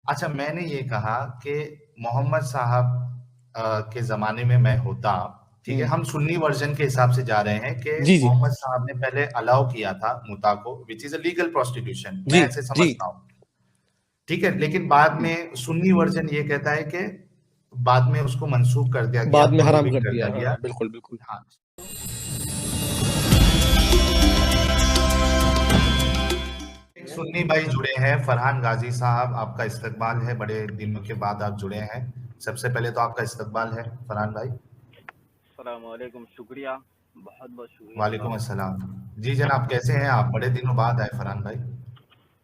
अच्छा, मैंने ये कहा कि मोहम्मद साहब के ज़माने में मैं होता, ठीक है? हम सुन्नी वर्ज़न के हिसाब से जा रहे हैं कि जी, जी। मोहम्मद साहब ने पहले अलाउ किया था मुता को, which is a legal prostitution, जी, मैं ऐसे जी। समझता हूँ। ठीक है? लेकिन बाद में सुन्नी वर्ज़न ये कहता है कि बाद में उसको मंसूख कर दिया गया, बाद में हराम प्रोहिबिट कर कर दिया। दिया गया। हाँ, बिल्कुल, बिल्कुल। हाँ। एक सुन्नी भाई जुड़े हैं, फरहान गाज़ी साहब, आपका इस्तकबाल है, बड़े दिनों के बाद आप जुड़े हैं। सबसे पहले तो आपका इस्तकबाल है, फरहान भाई। अस्सलामुअलैकुम, शुक्रिया, बहुत-बहुत शुक्रिया वालेकुम जनाब। अस्सलाम। जी जनाब, कैसे हैं आप? बड़े दिनों बाद आए फरहान भाई।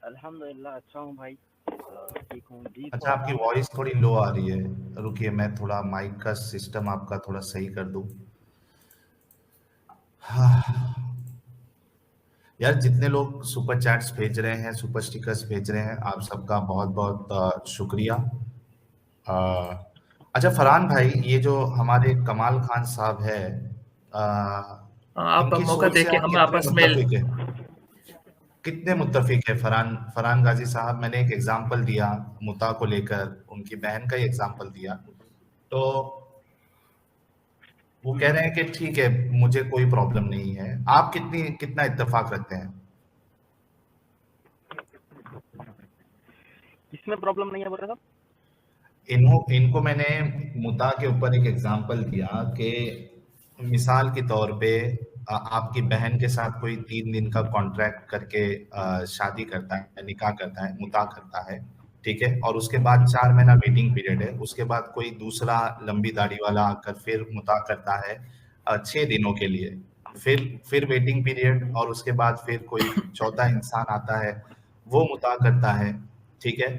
अल्हम्दुलिल्लाह अच्छा हूँ भाई, ठीक हूँ जी। अच्छा, आपकी वॉइस थोड़ी लो आ रही है, रुकिए मैं थोड़ा माइक का सिस्टम आपका थोड़ा सही कर दूं। हाँ। यार, जितने लोग सुपर चैट्स भेज रहे हैं, सुपर स्टिकर्स भेज रहे हैं, आप सबका बहुत बहुत शुक्रिया। अच्छा फरहान भाई, ये जो हमारे कमाल खान साहब है, आप इनकी मौका सोच से देके आप हम कितने आपस में मुत्तफिक है? कितने मुत्तफिक है फरहान फरहान गाजी साहब? मैंने एक एग्जांपल दिया मुता को लेकर, उनकी बहन का ही एग्जांपल दिया, तो वो कह रहे हैं कि ठीक है, मुझे कोई प्रॉब्लम नहीं है। आप कितना इत्तेफाक रखते हैं? किसमें प्रॉब्लम नहीं है बोल रहे साहब? इनको मैंने मुता के ऊपर एक एग्जांपल दिया कि मिसाल के तौर पे आपकी बहन के साथ कोई 3 दिन का कॉन्ट्रैक्ट करके शादी करता है, निकाह करता है, मुता करता है, ठीक है? और उसके बाद 4 महीना वेटिंग पीरियड है, उसके बाद कोई दूसरा लंबी दाढ़ी वाला आकर फिर मुता करता है 6 दिनों के लिए, फिर वेटिंग पीरियड, और उसके बाद फिर कोई चौथा इंसान आता है, वो मुता करता है, ठीक है?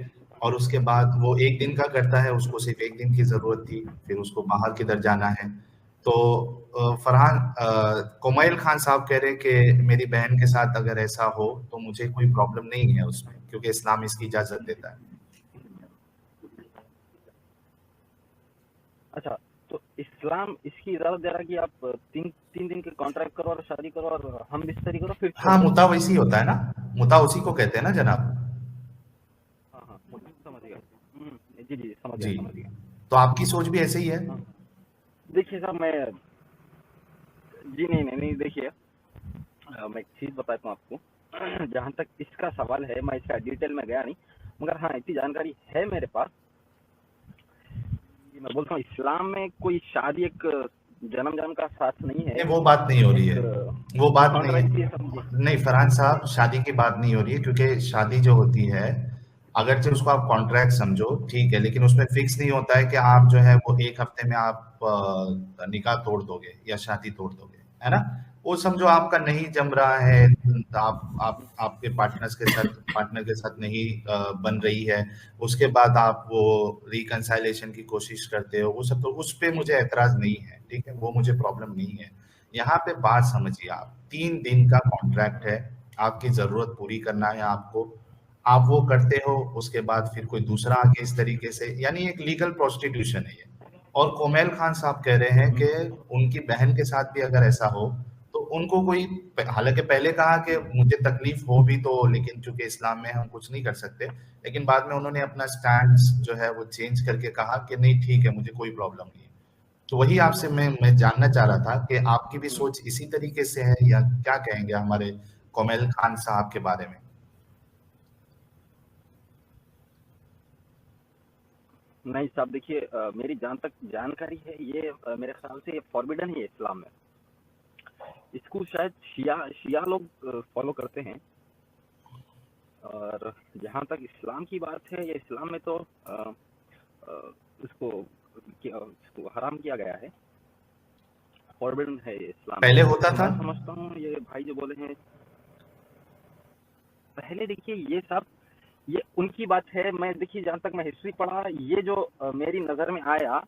और उसके बाद वो 1 दिन का करता है, उसको सिर्फ 1 दिन की जरूरत थी, फिर उसको बाहर किधर जाना है। तो फरहान कोमैल खान साहब कह रहे कि मेरी बहन के साथ अगर ऐसा हो तो मुझे कोई प्रॉब्लम नहीं है उसमें, क्योंकि इस्लाम इसकी इजाजत देता है। अच्छा, तो इस्लाम इसकी इजाजत दे रहा है कि आप तीन दिन के कॉन्ट्रैक्ट करो और शादी करो और हम बिस्तरी करो फिर हाँ, मुता वैसी होता है ना, मुता उसी को कहते हैं ना जनाब। हाँ, समझ गया। जी जी, समझ जी, गया। तो आपकी सोच भी ऐसे ही है? हाँ। देखिए साहब, मैं जी नहीं देखिए, मैं एक चीज़ बताता हूँ आपको। जहाँ तक इसका सवाल है, मैं इसका डिटेल में गया नहीं, मगर हाँ इतनी जानकारी है मेरे पास। मैं बोलता हूँ इस्लाम में कोई शादी एक जन्म का साथ नहीं है। वो बात नहीं हो रही है, वो बात नहीं कॉन्ट्रैक्ट है। नहीं फरहान साहब, शादी की बात नहीं हो रही है, क्योंकि शादी जो होती है, अगरचे उसको आप कॉन्ट्रैक्ट समझो, ठीक है, लेकिन उसमें फिक्स नहीं होता है कि आप जो है वो 1 हफ्ते में आप निकाह तोड़ दोगे या शादी तोड़ दोगे, है ना? वो समझो आपका नहीं जम रहा है, आप आपके पार्टनर के साथ नहीं बन रही है, उसके बाद आप वो रिकंसाइलेशन की कोशिश करते हो, वो सब, तो उस पे मुझे एतराज नहीं है, ठीक है, वो मुझे प्रॉब्लम नहीं है। यहाँ पे बात समझिए, आप 3 दिन का कॉन्ट्रैक्ट है, आपकी जरूरत पूरी करना है आपको, आप वो करते हो, उसके बाद फिर कोई दूसरा आके इस तरीके से, यानी एक लीगल प्रोस्टिट्यूशन है ये। और कोमैल खान साहब कह रहे हैं कि उनकी बहन के साथ भी अगर ऐसा हो तो उनको कोई, हालांकि पहले कहा कि मुझे तकलीफ हो भी तो, लेकिन चूंकि इस्लाम में हम कुछ नहीं कर सकते, लेकिन बाद में उन्होंने अपना स्टैंड जो है वो चेंज करके कहा कि नहीं ठीक है, मुझे कोई प्रॉब्लम नहीं है। तो वही आपसे मैं जानना चाह रहा था कि आपकी भी सोच इसी तरीके से है, या क्या कहेंगे हमारे कोमैल खान साहब के बारे में? नहीं साहब देखिए, मेरी जहाँ तक जानकारी है ये मेरे ख्याल से ये फॉरबिडन है इस्लाम में। इसको शायद शिया शिया लोग फॉलो करते हैं। और जहाँ तक इस्लाम की बात है, ये इस्लाम में तो इसको इसको हराम किया गया है, फॉरबिडन है ये इस्लाम में। पहले होता तो था? मैं समझता हूँ ये भाई जो बोले हैं, पहले देखिए ये सब ये उनकी बात है। मैं देखिए जहाँ तक मैं हिस्ट्री पढ़ा, ये जो मेरी नज़र में आया,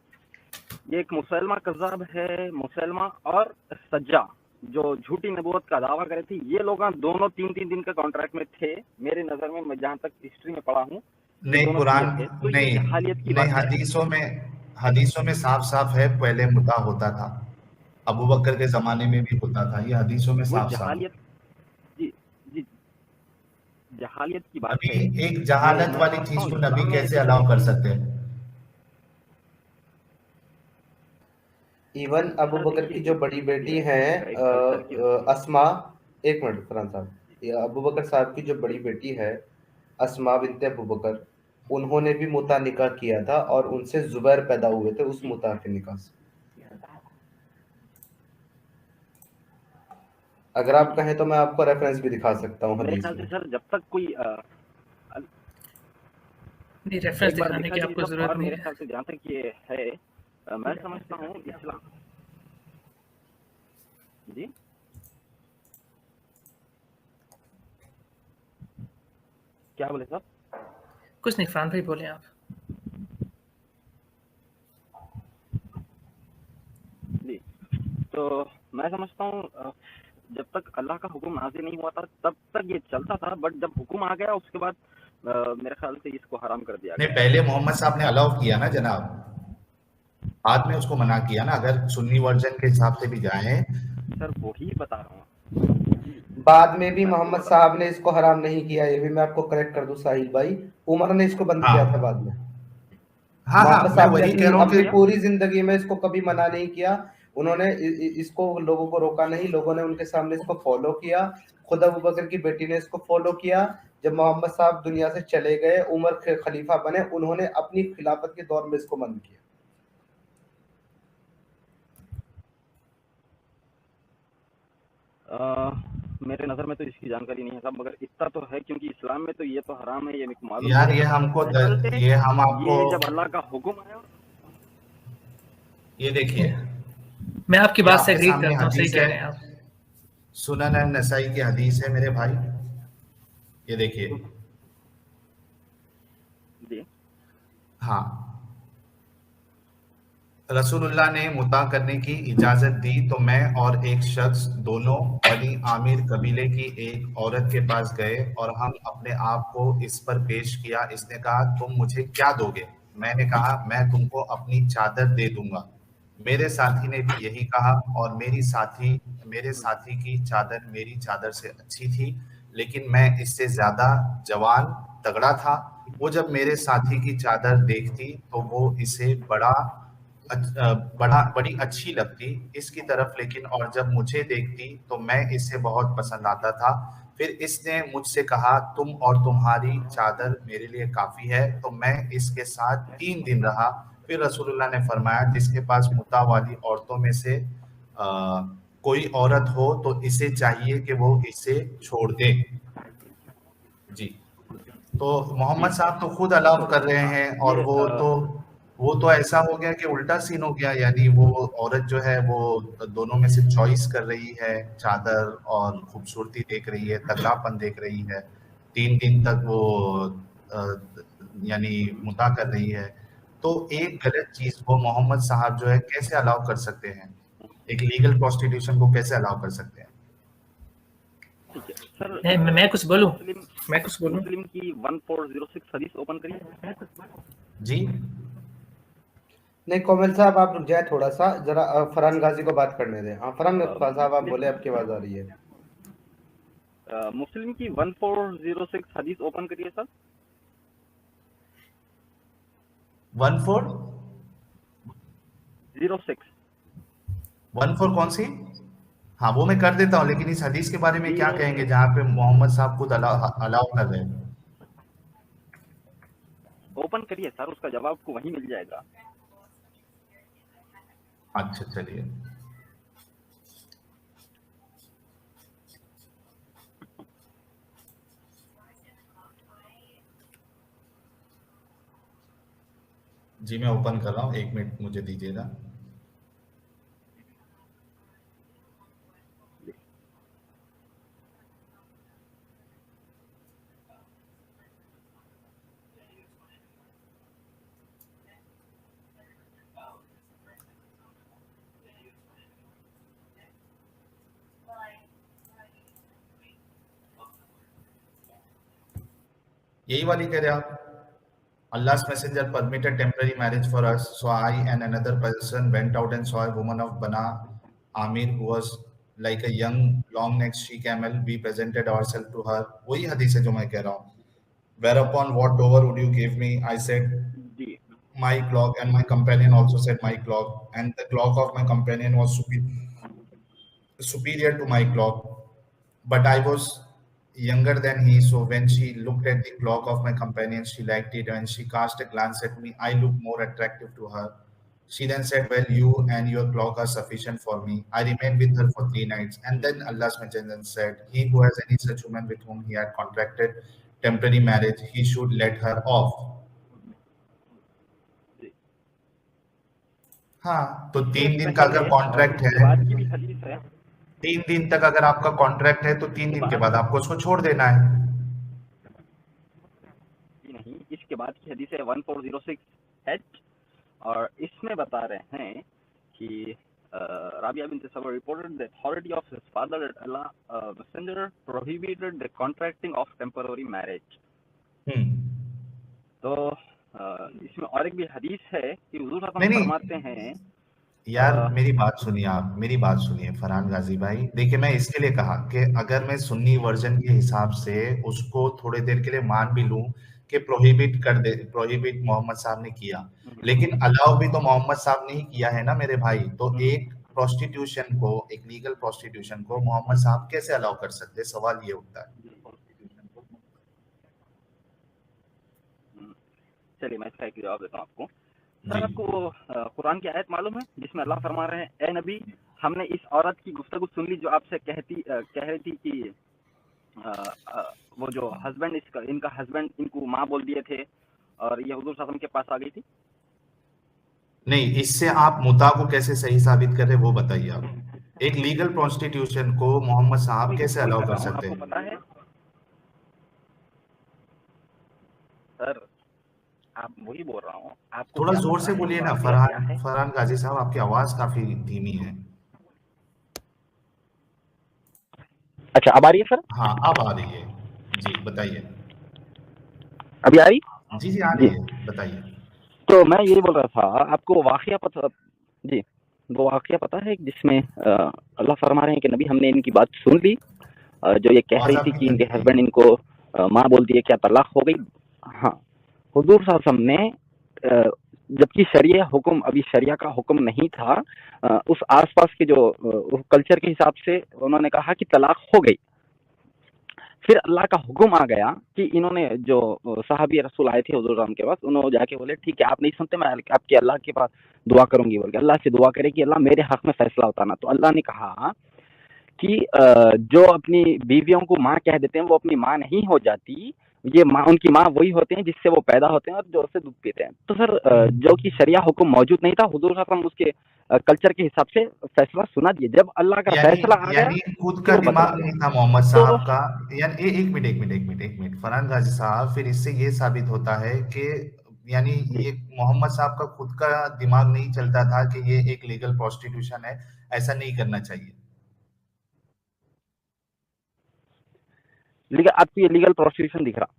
ये एक मुसलमा कज़ाब है। मुसलमा और सज्जा जो झूठी नबूवत का दावा करे थे, ये लोग दोनों 3-3 दिन का कॉन्ट्रैक्ट में थे मेरे नज़र में। मैं जहाँ तक हिस्ट्री में पढ़ा हूँ, ये नहीं, दोनों कुरान किए थे। तो ये नहीं, जहालियत की नहीं, बात है। हदीसों में साफ साफ है पहले मुता होता था। अबू बकर के जमाने में भी होता था, ये हदीसों में वो साफ साफ है। जहालियत, जी जी, जहालियत की बात अभी है। एक ये जहालत मैं वाली समझता चीज हूँ को इस्लाम नबी में कैसे देखिए। अलाउ कर सकते हैं? इवन अबू सर बकर देखिए, की जो बड़ी बेटी है एक कल्चर की होती है। अस्मा, एक मिनट फरहान साहब, ये अबू बकर साहब की जो बड़ी बेटी है अस्मा बिनते अबू बकर, उन्होंने भी मुता निकाह किया था और उनसे जुबैर पैदा हुए थे उस जी मुता के निकाह से। अगर आप जी, कहें तो मैं आपको रेफरेंस भी दिखा सकता हूँ मेरे हदीस ख्याल से में। सर जब तक कोई नहीं, रेफरेंस एक बार दिखाने देखा की जाए आपको सब, जरूरत और नहीं मेरे है। ख्याल से जहाँ तक ये है, मैं समझता हूँ इस्लाम। जी क्या बोले साहब? कुछ नहीं, फरहान भाई बोले आप। जी, तो मैं समझता हूँ जब तक अल्लाह का हुक्म नाज़िल नहीं हुआ था तब तक ये चलता था, बट जब हुक्म आ गया उसके बाद मेरे ख्याल से इसको हराम कर दिया नहीं, गया है। पहले मोहम्मद साहब ने अलाउ किया ना जनाब, बाद में उसको मना किया ना, अगर सुन्नी वर्जन के हिसाब से भी जाएं। सर वही बता रहा हूँ जी, बाद में भी मैं आपको मोहम्मद बता, साहब ने इसको हराम नहीं किया, ये भी मैं आपको करेक्ट कर दूं साहिल भाई, उमर ने इसको बंद किया था हाँ, बाद में। हाँ, मोहम्मद हाँ, मैं साहब ने वही कह अपनी रहा हूँ अपनी कि पूरी जिंदगी में इसको कभी मना नहीं किया। उन्होंने इसको लोगों को रोका नहीं, लोगों ने उनके सामने इसको फॉलो किया। खुद अबू बकर की बेटी ने इसको फॉलो किया। जब मोहम्मद साहब दुनिया से चले गए, उमर खलीफा बने, उन्होंने अपनी खिलाफत के दौर में इसको बंद किया। मेरे नज़र में तो इसकी जानकारी नहीं है साहब, मगर इतना तो है क्योंकि इस्लाम में तो ये तो हराम है, ये मेरे को मालूम। यार मेरे ये ख्याल से ये हम आपको, ये जब अल्लाह का हुक्म आया, ये देखिए, मैं आपकी ये बात से आपके एग्री सामने करता हूँ, सही हदीस कह है, रहे हैं आप। सुनन नसाई की हदीस है मेरे भाई, ये देखिए। जी हाँ, रसूलुल्लाह ने मुता करने की इजाजत दी तो मैं और एक शख्स दोनों बनी आमिर कबीले की एक औरत के पास गए और हम अपने आप को इस पर पेश किया। इसने कहा, तुम मुझे क्या दोगे? मैंने कहा, मैं तुमको अपनी चादर दे दूंगा। मेरे साथी ने भी यही कहा और मेरे साथी की चादर मेरी चादर से अच्छी थी, लेकिन मैं इससे ज्यादा जवान तगड़ा था। वो जब मेरे साथी की चादर देखती तो वो इसे बड़ी अच्छी लगती इसकी तरफ, लेकिन और जब मुझे देखती तो मैं इसे बहुत पसंद आता था। फिर इसने मुझसे कहा, तुम और तुम्हारी चादर मेरे लिए काफी है। तो मैं इसके साथ 3 दिन रहा। फिर रसूलुल्लाह ने फरमाया, जिसके पास मुता वाली औरतों में से कोई औरत हो तो इसे चाहिए कि वो इसे छोड़ दे। जी, तो जी, मोहम्मद साहब तो खुद अलाउ तो कर रहे हैं, और ये वो तो ऐसा हो गया कि उल्टा सीन हो गया, यानी वो औरत जो है वो दोनों में से चॉइस कर रही है, चादर और खूबसूरती देख रही है, तगड़ापन देख रही है। 3 दिन तक वो यानी मुता कर रही है। तो एक गलत चीज को मोहम्मद साहब जो है कैसे अलाउ कर सकते हैं? एक लीगल प्रोस्टिट्यूशन को कैसे अलाउ कर सकते हैं? ठीक है सर। मैं कुछ बोलूं? मुस्लिम मैं कुछ बोलूं? मुस्लिम की 1406 हदीस ओपन करिए। जी, नहीं कोमल साहब आप रुक जाए थोड़ा सा, जरा फरहान गाजी को बात करने दें। हाँ फरहान साहब आप बोले, आपकी आवाज आ रही है। मुस्लिम की 1406 हदीस ओपन करिए सर। 1406 06 कौन सी? हाँ, वो मैं कर देता हूँ, लेकिन इस हदीस के बारे में क्या 06 कहेंगे जहाँ पे मोहम्मद साहब खुद अलाउ कर रहे हैं? ओपन करिए सर, उसका जवाब आपको वहीं मिल जाएगा। अच्छा चलिए। जी मैं ओपन कर रहा हूँ, 1 मिनट मुझे दीजिएगा। यही वाली कह रहे आप? Allah's messenger permitted temporary marriage for us, so I and another person went out and saw a woman of Bana Amir who was like a young long-necked she-camel. We presented ourselves to her. वही हदीस है जो मैं कह रहा हूँ। Whereupon, what dower would you give me? I said, ji my clock, and my companion also said my clock, and the clock of my companion was superior to my clock, but I was younger than he, so when she looked at the clock of my companion, she liked it. When she cast a glance at me, I looked more attractive to her. She then said, well, you and your clock are sufficient for me. I remained with her for 3 nights, and then Allah's Messenger said, he who has any such woman with whom he had contracted temporary marriage, he should let her off. जी। हाँ, तो इससे 3 दिन का अगर पहले और contract उसके है, बाद की भी हदीस है। 3 दिन तक अगर आपका कॉन्ट्रैक्ट है, तो 3 इसके दिन के बाद बाद आपको उसको छोड़ देना है। जी नहीं, इसके बाद की हदीस है 1406H, और इसमें बता रहे हैं कि Rabia bin Tasawwur reported the authority of his father that Allah messenger prohibited the contracting of temporary marriage. तो इसमें और एक भी हदीस है कि हुजूर नहीं फरमाते हैं। यार मेरी बात सुनिए, आप मेरी बात सुनिए फरहान गाजी भाई। देखिए मैं इसके लिए कहा कि अगर मैं सुन्नी वर्जन के हिसाब से उसको थोड़ी देर के लिए मान भी लूं कि प्रोहिबिट मोहम्मद साहब ने किया, लेकिन अलाउ भी तो मोहम्मद साहब ने ही किया है ना मेरे भाई। तो एक प्रोस्टिट्यूशन को, एक लीगल प्रोस्टिट्यूशन को मोहम्मद साहब कैसे अलाउ कर सकते? सवाल ये उठता है। चलिए मैं इसका एक जवाब देता हूँ आपको। सर आपको कुरान की आयत मालूम है जिसमें अल्लाह फरमा रहे हैं, ए नबी हमने इस औरत की गुफ्तगू सुन ली जो आपसे कह रही थी कि वो जो हस्बैंड इनका हस्बैंड इनको माँ बोल दिए थे और ये हुजूर सल्लल्लाहु अलैहि वसल्लम के पास आ गई थी। नहीं, इससे आप मुता को कैसे सही साबित कर रहे वो बताइए आप। एक लीगल प्रोस्टिट्यूशन को मोहम्मद साहब कैसे अलाउ कर सकते हैं? आपको पता है सर, आप वही बोल रहा हूँ आपको। थोड़ा जोर से बोलिए ना फरहान गाजी साहब, आपकी आवाज काफी धीमी है। अच्छा अब आ रही है सर? हाँ अब आ रही है जी, बताइए। अभी आ रही? जी जी आ रही है, बताइए। तो मैं ये बोल रहा था, आपको वाकया पता जी, वो वाकया पता है जिसमें अल्लाह फरमा रहे हैं कि नबी हमने इनकी बात सुन ली, जो ये कह रही थी कि इनके हस्बैंड इनको माँ बोल दिए, क्या तलाक हो गई। हाँ, हुजूर सल्लल्लाहु अलैहि वसल्लम ने जबकि शरिया हुक्म, अभी शरिया का हुक्म नहीं था, उस आसपास के जो कल्चर के हिसाब से उन्होंने कहा कि तलाक हो गई। फिर अल्लाह का हुक्म आ गया कि इन्होंने जो सहाबी रसूल आए थे हुजूर के पास, उन्होंने जाके बोले ठीक है आप नहीं सुनते, मैं आपके अल्लाह के पास दुआ करूंगी, बोल के अल्लाह से दुआ करे कि अल्लाह मेरे हक में फैसला होता ना। तो अल्लाह ने कहा कि जो अपनी बीवियों को माँ कह देते हैं वो अपनी माँ नहीं हो जाती, ये माँ, उनकी माँ वही होते हैं जिससे वो पैदा होते हैं और जो उससे दूध पीते हैं। तो सर जो कि शरिया हुक्म मौजूद नहीं था, हुजूर सल्लल्लाहु अलैहि वसल्लम उसके कल्चर के हिसाब से फैसला सुना दिए। जब अल्लाह का फैसला आ गया, यानी खुद का दिमाग नहीं था मोहम्मद साहब का। यानी एक मिनट फरहान गाजी साहब, फिर इससे ये साबित होता है कि यानी ये मोहम्मद साहब का खुद का दिमाग नहीं चलता था कि ये एक लीगल प्रोस्टिट्यूशन है, ऐसा नहीं करना चाहिए। लीगल, आपको ये लीगल प्रोस्टिट्यूशन दिख रहा?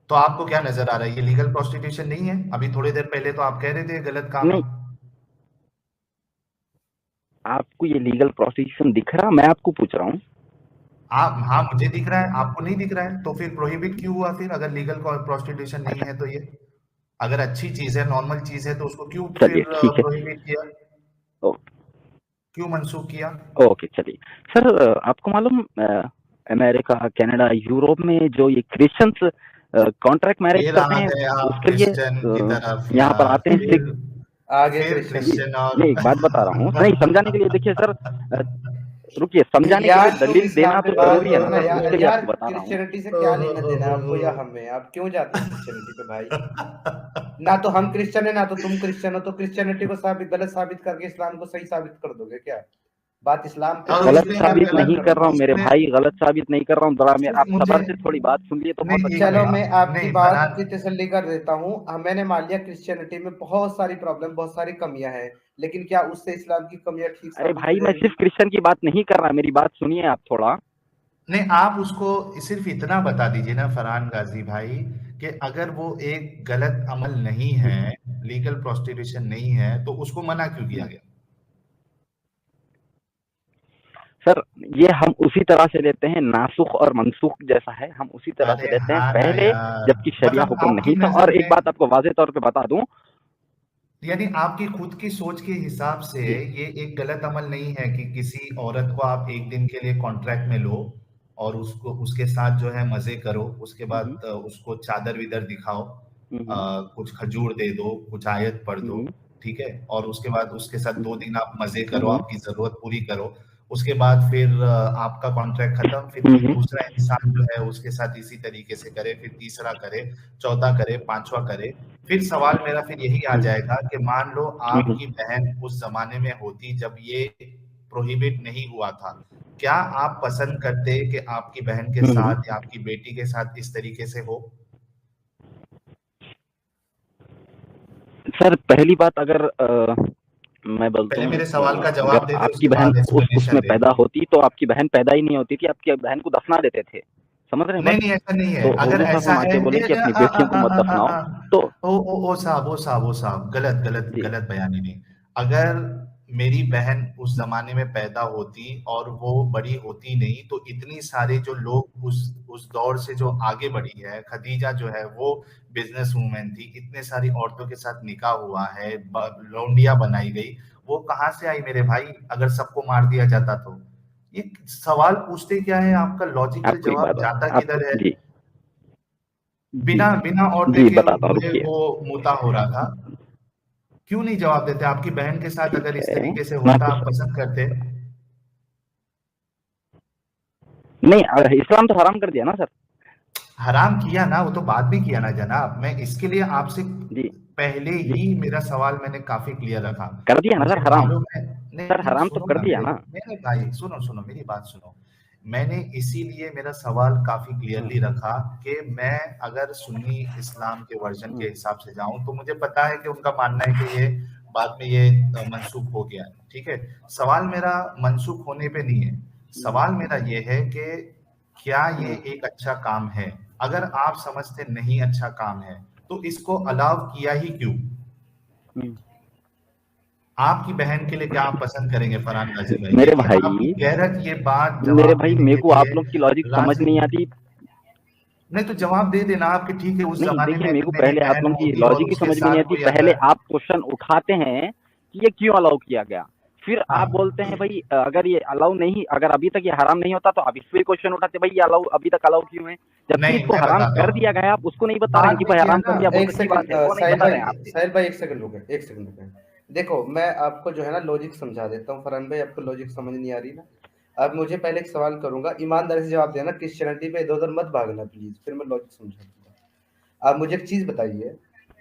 तो आपको क्या नजर आ रहा है, ये लीगल प्रोस्टिट्यूशन नहीं है? अभी थोड़ी देर पहले तो आप कह रहे थे गलत काम है। आपको ये लीगल प्रोस्टिट्यूशन दिख रहा? मैं आपको पूछ रहा हूँ। हाँ मुझे दिख रहा है, आपको नहीं दिख रहा है, तो फिर प्रोहिबिट क्यों हुआ? फिर अगर लीगल प्रोस्टिट्यूशन नहीं है तो ये अगर अच्छी चीज है, नॉर्मल चीज है, तो उसको क्यों फिर प्रोहिबिट किया, क्यों मंसूख किया? ओके चलिए सर, आपको मालूम अमेरिका, कनाडा, यूरोप में जो ये क्रिश्चियंस कॉन्ट्रैक्ट मैरिज फिर करते आ हैं गए आप उसके लिए क्रिश्चियन की तरफ यहाँ पर यार, आते हैं सिख। आगे फिर क्रिश्चियन क्रिश्चियन और ये एक बात बता रहा हूँ, नहीं समझाने के लिए देखिए सर, रुकिए, समझाने के लिए यार तुम दलील देना इस्लाम पे तो बात जरूरी है करो ना ना सर, यार। उसके लिए यार आपको बता रहा हूँ। क्रिश्चियनिटी से क्या लेना देना है आपको या हमें? आप क्यों जाते हैं क्रिश्चियनिटी पे भाई? ना तो हम क्रिश्चियन है ना तो तुम क्रिश्चियन हो, तो क्रिश्चियनिटी को गलत साबित करके इस्लाम को सही साबित कर दोगे क्या? बात इस्लाम पे और है, गलत इसलिए उसमें यहाँ पे साबित गलत बात नहीं कर कर रहा रहा हूँ। हूँ मेरे उसमें भाई, गलत साबित नहीं कर रहा हूँ। जरा मैं आप मुझे सबर से थोड़ी बात सुन लिए तो बहुत नहीं, एक अच्छा चलो रहेगा। मैं आपकी नहीं बात फरहान, की तसल्ली कर देता हूँ। मैंने मान लिया क्रिश्चियनिटी में बहुत सारी प्रॉब्लम, बहुत सारी कमियां हैं, लेकिन क्या उससे इस्लाम की कमियां ठीक अरे साबित हो भाई मैं जाएंगी? सिर्फ क्रिश्चियन की बात नहीं कर रहा, मेरी बात सुनिए आप थोड़ा। नहीं आप उसको सिर्फ इतना बता दीजिए ना फरहान गाजी भाई, कि अगर वो एक गलत अमल नहीं है, लीगल प्रोस्टिट्यूशन नहीं है, तो उसको मना क्यों किया गया? सर ये हम उसी तरह से लेते हैं, नासुख और मनसूख जैसा है, हम उसी तरह से अरे लेते हैं हाँ ना पहले यार, जबकि शरिया मतलब हुक्म आपकी नहीं था। नजर और एक में, बात आपको वाज़ेह तौर पे बता दूं, यानी आपकी खुद की सोच के हिसाब से जी ये एक गलत अमल नहीं है कि किसी औरत को आप एक दिन के लिए कॉन्ट्रैक्ट में लो और उसको उसके साथ जो है मजे करो, उसके हम्म, बाद उसको चादर विदर दिखाओ, हम्म, कुछ खजूर दे दो, कुछ आयत पढ़ दो, हम्म, ठीक है, और उसके बाद उसके साथ 2 दिन आप मजे करो, हम्म, आपकी जरूरत पूरी करो, उसके बाद फिर आपका कॉन्ट्रैक्ट खत्म, फिर कोई हम्म, दूसरा इंसान जो है उसके साथ इसी तरीके से करे, फिर तीसरा करे, चौथा करे, पांचवा करे। फिर सवाल मेरा फिर यही आ जाएगा कि मान लो हम्म, आपकी बहन उस जमाने में होती जब ये प्रोहिबिट नहीं हुआ था, क्या आप पसंद करते कि आपकी बहन के हम्म। साथ या आपकी बेटी के साथ इस तरीके से हो? सर पहली बात, अगर मैं बोलता पहले हूँ मेरे सवाल का जवाब अगर दे दे, आपकी उसके बहन बाद उस एक्सप्लेनेशन उसमें दे। पैदा होती तो आपकी बहन पैदा ही नहीं होती थी, आपकी बहन को दफना देते थे। समझ रहे हैं नहीं बात? नहीं ऐसा नहीं है, तो अगर हुजूर ऐसा सल्लल्लाहु अलैहि वसल्लम है आके बोले कि अपनी बेटियों को मत दफनाओ। तो ओ साहब, वो साहब, गलत गलत जी गलत बयानी नहीं। अगर मेरी बहन उस जमाने में पैदा होती और वो बड़ी होती नहीं, तो इतनी सारे जो लोग उस दौर से जो आगे बढ़ी है, खदीजा जो है वो बिजनेस वूमेन थी, इतने सारी औरतों के साथ निकाह हुआ है, लौंडिया बनाई गई, वो कहाँ से आई मेरे भाई, अगर सबको मार दिया जाता तो? ये सवाल पूछते क्या है, आपका लॉजिकल आपको एक जवाब बात जाता आपको किधर है? जी जी बिना बिना और जी देखे बताता हूँ, हुए रुकिए। वो मुता हो रहा था। क्यों नहीं जवाब देते? आपकी बहन के साथ ठीक अगर इस है, तरीके से मैं होता, आपको आप पसंद करते? नहीं, इस्लाम तो हराम कर दिया ना सर। हराम किया ना, वो तो बाद में किया ना जनाब। मैं इसके लिए आपसे जी पहले जी ही मेरा सवाल मैंने काफी क्लियर रखा। कर दिया ना मुझे सर हराम। मालूम है, सर नहीं हराम तो सुनो कर ना दिया मेरे ना। मेरे भाई, सुनो सुनो मेरी बात सुनो। मैंने इसीलिए मेरा सवाल काफी क्लियरली रखा कि मैं अगर सुन्नी इस्लाम के वर्जन के हम्म, हिसाब से जाऊं, तो मुझे पता है कि उनका मानना है कि ये बाद में ये मनसूख हो गया है, ठीक है। सवाल मेरा मनसूख होने पे नहीं है, सवाल मेरा ये है कि क्या ये हम्म, एक अच्छा काम है? अगर आप समझते नहीं अच्छा काम है, तो इसको अलाउ किया ही क्यों? हम्म। आपकी बहन के लिए क्या आप पसंद करेंगे फरहान गाजी भाई? मेरे देखिए आपकी भाई गैरत ये बात मेरे जवाब भाई देने मेरे के को आप लिए लोग की लॉजिक समझ राजी नहीं आती। नहीं, तो जवाब दे देना आप कि ठीक है, उस नहीं जमाने देखिए, में मेरे को मेरी पहले आप बहन लोगों की होती और लॉजिक ही उसके समझ में नहीं साथ आती। कोई पहले अगर, आप क्वेश्चन उठाते हैं कि ये क्यों अलाउ किया गया, फिर हाँ आप बोलते हैं भाई अगर ये अलाउ नहीं, अगर अभी तक ये हराम नहीं होता तो आप इस पे क्वेश्चन उठाते भाई ये अलाउ अभी तक अलाउ क्यों है, जबकि नहीं, इसको मैं हराम बताता कर हूँ, दिया गया है। आप उसको नहीं बता रहे हैं बाद कि में भाई किया हराम कर ना। दिया, बहुत एक अच्छी बात सेकंड, है, वो नहीं साहिल बता भाई, रहे हैं आप। साहिल भाई एक सेकंड रुके, एक सेकंड रुके। देखो मैं आपको जो है ना लॉजिक समझा देता हूँ। फरहान भाई आपको लॉजिक समझ नहीं आ रही ना? अब मुझे पहले एक सवाल करूंगा, ईमानदारी से जवाब देना, क्रिश्चियनिटी पे इधर उधर मत भागना प्लीज, फिर मैं लॉजिक समझा दूंगा। आप मुझे एक चीज बताइए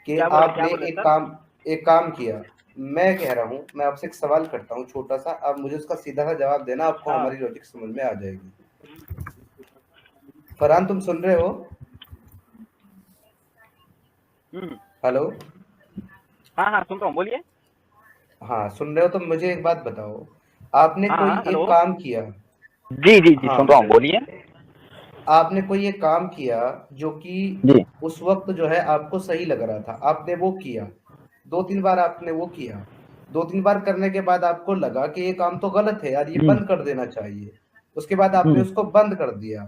कि क्या आपने बोले सर? एक काम किया। मैं कह रहा हूँ, मैं आपसे एक सवाल करता हूँ छोटा सा, आप मुझे उसका सीधा सा जवाब देना, आपको हाँ। हमारी लॉजिक समझ में आ जाएगी। फरहान तुम सुन रहे हो? हम्म। हेलो? हाँ हाँ सुन रहा हूँ, बोलिए। हाँ सुन रहे हो, तो मुझे एक बात बताओ, आपने हाँ कोई हाँ हेलो। एक काम किया। जी जी जी हाँ, सुन रहा हूँ, बोलिए। आपने कोई एक काम किया जो कि जी उस वक्त जो है आपको सही लग रहा था, आपने वो किया। 2-3 बार आपने वो किया। 2-3 बार करने के बाद आपको लगा कि ये काम तो गलत है यार, ये जी बंद कर देना चाहिए। उसके बाद आपने हम्म, उसको बंद कर दिया।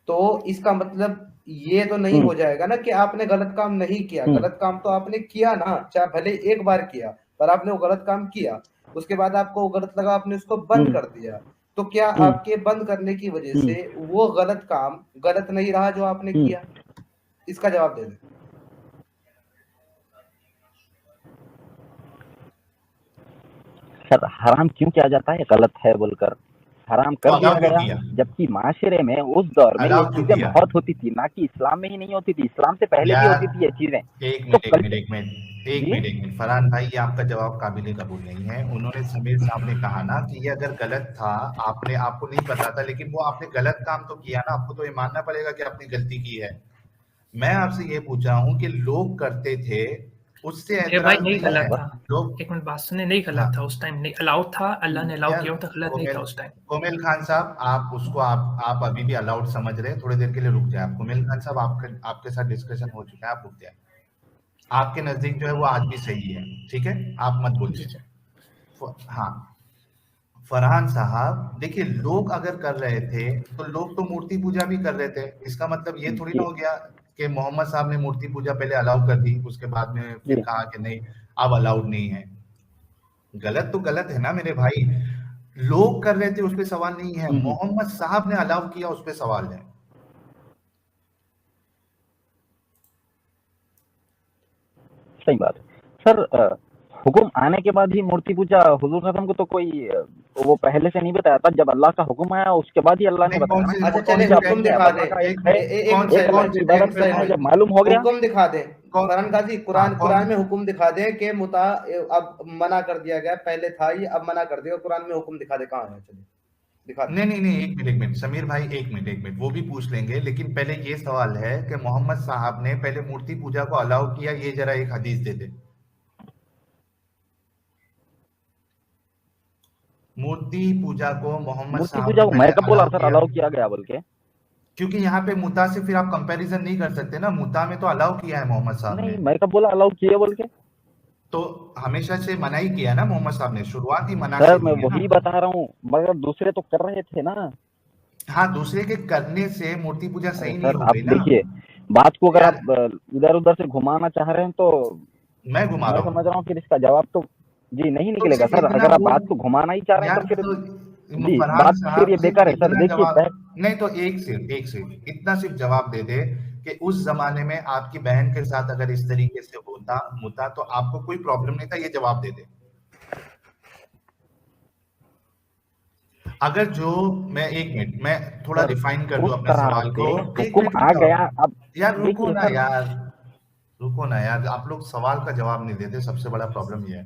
तो इसका मतलब ये तो नहीं हम्म, हो जाएगा ना कि आपने गलत काम नहीं किया। हम्म, गलत काम तो आपने किया ना, चाहे भले एक बार किया, पर आपने वो गलत काम किया। उसके बाद आपको वो गलत लगा, आपने उसको बंद हम्म, कर दिया। तो क्या हम्म, आपके बंद करने की वजह हम्म, से वो गलत काम गलत नहीं रहा जो आपने हम्म। किया? इसका जवाब दे दे। सर हराम क्यों किया जाता है, गलत है बोलकर हराम तो कर दिया अलाउ क्यों गया, किया? जबकि माशरे में उस दौर में ये अलाउ क्यों चीजें किया? बहुत होती थी, ना कि इस्लाम में ही नहीं होती थी, इस्लाम से पहले भी यार होती थी ये चीजें। एक तो मिनट फरहान भाई, ये आपका जवाब काबिल कबूल नहीं है। उन्होंने समीर साहब ने कहा ना कि ये अगर गलत था, आपको नहीं पता था, लेकिन वो आपने गलत काम तो किया ना, आपको तो ये मानना पड़ेगा कि आपने गलती की है। मैं आपसे ये पूछ रहा हूँ कि लोग करते थे, उससे ये भाई एतराज नहीं नहीं गलत है। था, लोग एक मिनट बात सुने, नहीं गलत हाँ था उस टाइम, नहीं अलाउड था, अल्लाह ने अलाउ यार किया था, गलत नहीं था उस टाइम। कोमिल खान साहब, आप उसको आप अभी भी अलाउड समझ रहे हैं, थोड़ी देर के लिए रुक जाए। कोमिल खान साहब, आपके साथ डिस्कशन हो चुका है, आप रुक जाए। आपके नजदीक जो है वो आज भी सही है, ठीक है, आप मत जी बोलिए। जी हाँ, फरहान साहब देखिए, लोग अगर कर रहे थे तो लोग तो मूर्ति पूजा भी कर रहे थे। इसका मतलब ये थोड़ी ना जी हो गया कि मोहम्मद साहब ने मूर्ति पूजा पहले अलाउ कर दी, उसके बाद में फिर जी कहा कि नहीं अब अलाउड नहीं है। गलत तो गलत है ना मेरे भाई, लोग कर रहे थे उस पर सवाल नहीं है, मोहम्मद साहब ने अलाउ किया उस पर सवाल है। सही बात है सर। हुक्म आने के बाद ही मूर्ति पूजा, हुजूर खत्म को तो कोई वो पहले से नहीं बताया था, जब अल्लाह का हुक्म आया उसके बाद ही अल्लाह ने नहीं, बताया ना। अच्छा कौन चले, सी हुक्म दिखा दे, अल्लाह का एक एक है, एक कौन मिनट से एक पहले, अल्लाह कौन की से एक इबादत मिनट करना है, पहले जब मालूम हो गया। हुक्म दिखा दे। कौन फरहान गाजी, हाँ कुरान कौन में हुक्म दिखा दे कि मुता अब मना कर दिया गया, पहले था ये अब मना कर दिया, कुरान में हुक्म दिखा दे, कहाँ है, चलिए दिखा दे। नहीं, एक मिनट समीर भाई, एक मिनट वो भी पूछ लेंगे, लेकिन पहले ये सवाल है कि मोहम्मद साहब ने पहले मूर्ति पूजा को अलाउ किया, ये जरा एक हदीस दे दे। मूर्ति पूजा को मोहम्मद मूर्ति साहब पूजा ने को पहले मैं कब बोला अलाउ सर किया? अलाउ किया गया बोल के? क्योंकि यहाँ पे मुता से फिर आप कंपैरिजन नहीं कर सकते ना, मुता में तो अलाउ किया है मोहम्मद साहब नहीं, ने, मैं कब बोला अलाउ किया बोल के? तो हमेशा से मना ही किया ना मोहम्मद साहब ने, शुरुआत ही मना से सर मैं हुई है ना। वही बता रहा हूँ, मगर दूसरे तो कर रहे थे ना। हाँ, दूसरे के करने से मूर्ति पूजा अरे सही नहीं सर हो आप गई ना देखिए, बात को अगर यार। आप इधर उधर से घुमाना चाह रहे हैं तो मैं घुमा मैं रहा समझ हूँ, रहा हूँ फिर इसका जवाब तो जी नहीं तो निकलेगा सिर्फ सर। इतना अगर आप वो बात को घुमाना ही चाह रहे हैं यार, तो फिर तो जी फरहान बात फिर साहब ये सिर्फ बेकार है सर। इतना देखिए जवाब, नहीं तो एक सिर्फ इतना सिर्फ जवाब दे दे कि उस जमाने में आपकी बहन के साथ अगर इस तरीके से होता मुता तो आपको कोई प्रॉब्लम नहीं था, ये जवाब दे दे। अगर जो मैं एक मिनट मैं थोड़ा सर रिफाइन कर दूं उस अपने तरह सवाल को, से एक हुक्म मिनट रुक आ जाओ गया। अब यार, देखिए सर, रुको ना यार, आप लोग सवाल का जवाब नहीं देते, सबसे बड़ा प्रॉब्लम ये है।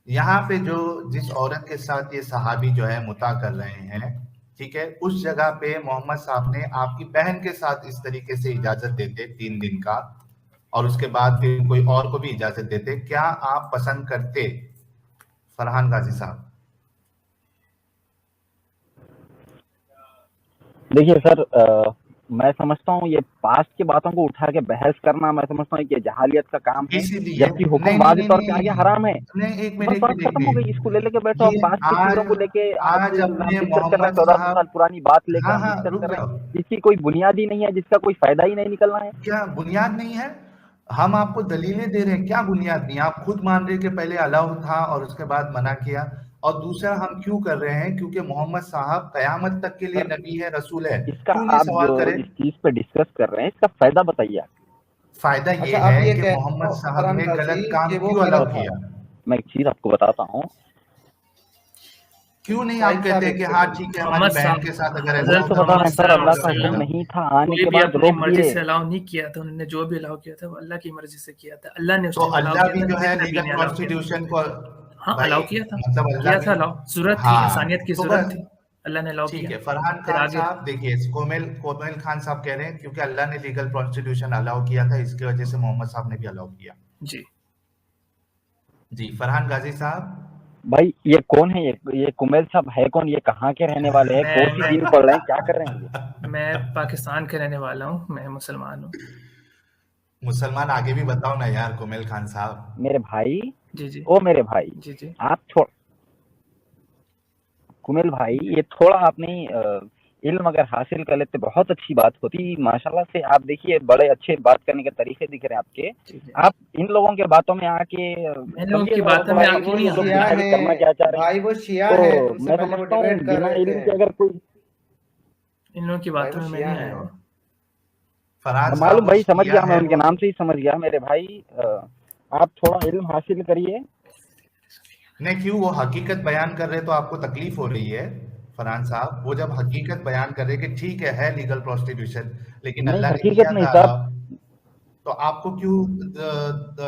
यहाँ पे जो जिस औरत के साथ ये सहाबी जो है मुता कर रहे हैं, ठीक है, उस जगह पे मोहम्मद साहब ने आपकी बहन के साथ इस तरीके से इजाजत देते 3 दिन का, और उसके बाद फिर कोई और को भी इजाजत देते, क्या आप पसंद करते फरहान गाजी साहब? देखिए सर, मैं समझता हूँ ये पास्ट की बातों को उठा के बहस करना, मैं समझता हूँ कि जहालियत का काम है, इसीलिए जबकि हुक्म नहीं नहीं वाज़ेह नहीं तौर पे आ गया, हराम है। नहीं, एक बस बात मिनट खत्म हो गई, इसको लेके बैठो आप, ये पास्ट की चीजों को लेके आज आज हम अपने डिस्कस कर रहे हैं, मोहम्मद 1400 साल साहब, पुरानी बात लेके हाँ हम हाँ डिस्कस रुक कर रहे जाओ, हैं, जिसकी कोई बुनियाद ही नहीं है, जिसका कोई फायदा ही नहीं निकलना है। क्या बुनियाद नहीं है? हम आपको दलीलें दे रहे हैं, क्या बुनियाद नहीं? आप खुद मान रहे कि पहले अलाउ था और उसके बाद मना किया। और दूसरा हम क्यों कर रहे हैं? क्योंकि मोहम्मद साहब कयामत तक के लिए सर नबी है, रसूल है, इसका क्यों नहीं आप सवाल जो करें? इस चीज पे डिस्कस कर रहे हैं, इसका फायदा बताइए आप। फायदा ये अच्छा, आप है ये कि कह रहे मोहम्मद हो साहब फरहान ने गाजी गलत काम कि वो क्यों अलाउ गलत था। किया? मैं एक चीज आपको बताता हूँ। क्यों नहीं आप साहिल साहब, कहते एक कि हाँ सेकंड, ठीक है, हमारी मोहम्मद बहन साहब, के साथ अगर ऐसा वही हजरत तो होता बता रहे तो हैं मोहम्मद सर, क्या अल्लाह मतलब का सल्लल्लाहु अलैहि हुक्म रहेगा? नहीं था, आने कोई के भी बाद अपनी रोक मर्जी दिए। से अलाउ नहीं किया था, उन्होंने जो भी अलाउ किया था वो अल्लाह की मर्जी से किया था, अल्लाह ने उस तो टाइम अलाउ अल्लाह किया भी था, जो है किसी नबी लीगल ने अलाउ किया था। कॉन्स्टिट्यूशन को, हाँ भाई अलाउ किया था, मतलब अल्लाह किया भी, था अलाउ, जरूरत थी, हाँ इंसानियत की तो जरूरत बस थी, अल्लाह ने अलाउ ठीक किया। है। फरहान फिर खान आगे साहब देखिए, कोमेल खान साहब कह रहे हैं क्योंकि अल्लाह ने लीगल कॉन्स्टिट्यूशन अलाउ किया था, इसकी वजह से मोहम्मद साहब ने भी अलाउ किया। जी जी फरहान गाजी साहब, भाई ये कौन है, ये कुमेल साहब है कौन, ये कहाँ के रहने वाले हैं, कौन सी दीन पढ़ रहे हैं, क्या कर रहे हैं ये? मैं पाकिस्तान के रहने वाला हूँ, मैं मुसलमान हूँ। मुसलमान आगे भी बताओ ना यार कोमेल खान साहब। मेरे भाई, जी जी ओ मेरे भाई, जी जी आप छोड़, कुमेल भाई ये थोड़ा अपनी इल्म अगर हासिल कर लेते बहुत अच्छी बात होती। माशाल्लाह से आप देखिए, बड़े अच्छे बात करने के तरीके दिख रहे हैं आपके। जी जी। आप इन लोगों के बातों में आके इन लोगों समझिए की जरा बातों थोड़ा में कि भाई आके वो ये नहीं लोग शिया आना। डिसाइड करना क्या चाह है, रहे हैं। भाई वो शिया है, तो तुमसे मैं पहले वो समझता हूँ डिबेट कर बिना रहे इल्म थे। के अगर कोई इन लोगों की भाई बातों वो में मैं शिया नहीं है। आया हूँ। फरहान मालूम साहब वो भाई, समझ शिया गया, मैं है उनके वो। नाम से ही समझ गया मेरे भाई। आप थोड़ा इल्म हासिल करिए। नहीं, क्यों वो हकीकत बयान कर रहे तो आपको तकलीफ हो रही है? फरहान साहब वो जब हकीकत बयान कर रहे कि ठीक है लीगल प्रोस्टिट्यूशन, लेकिन नहीं, अल्लाह ने हकीकत किया नहीं था साहब। अलाउ, तो आपको क्यों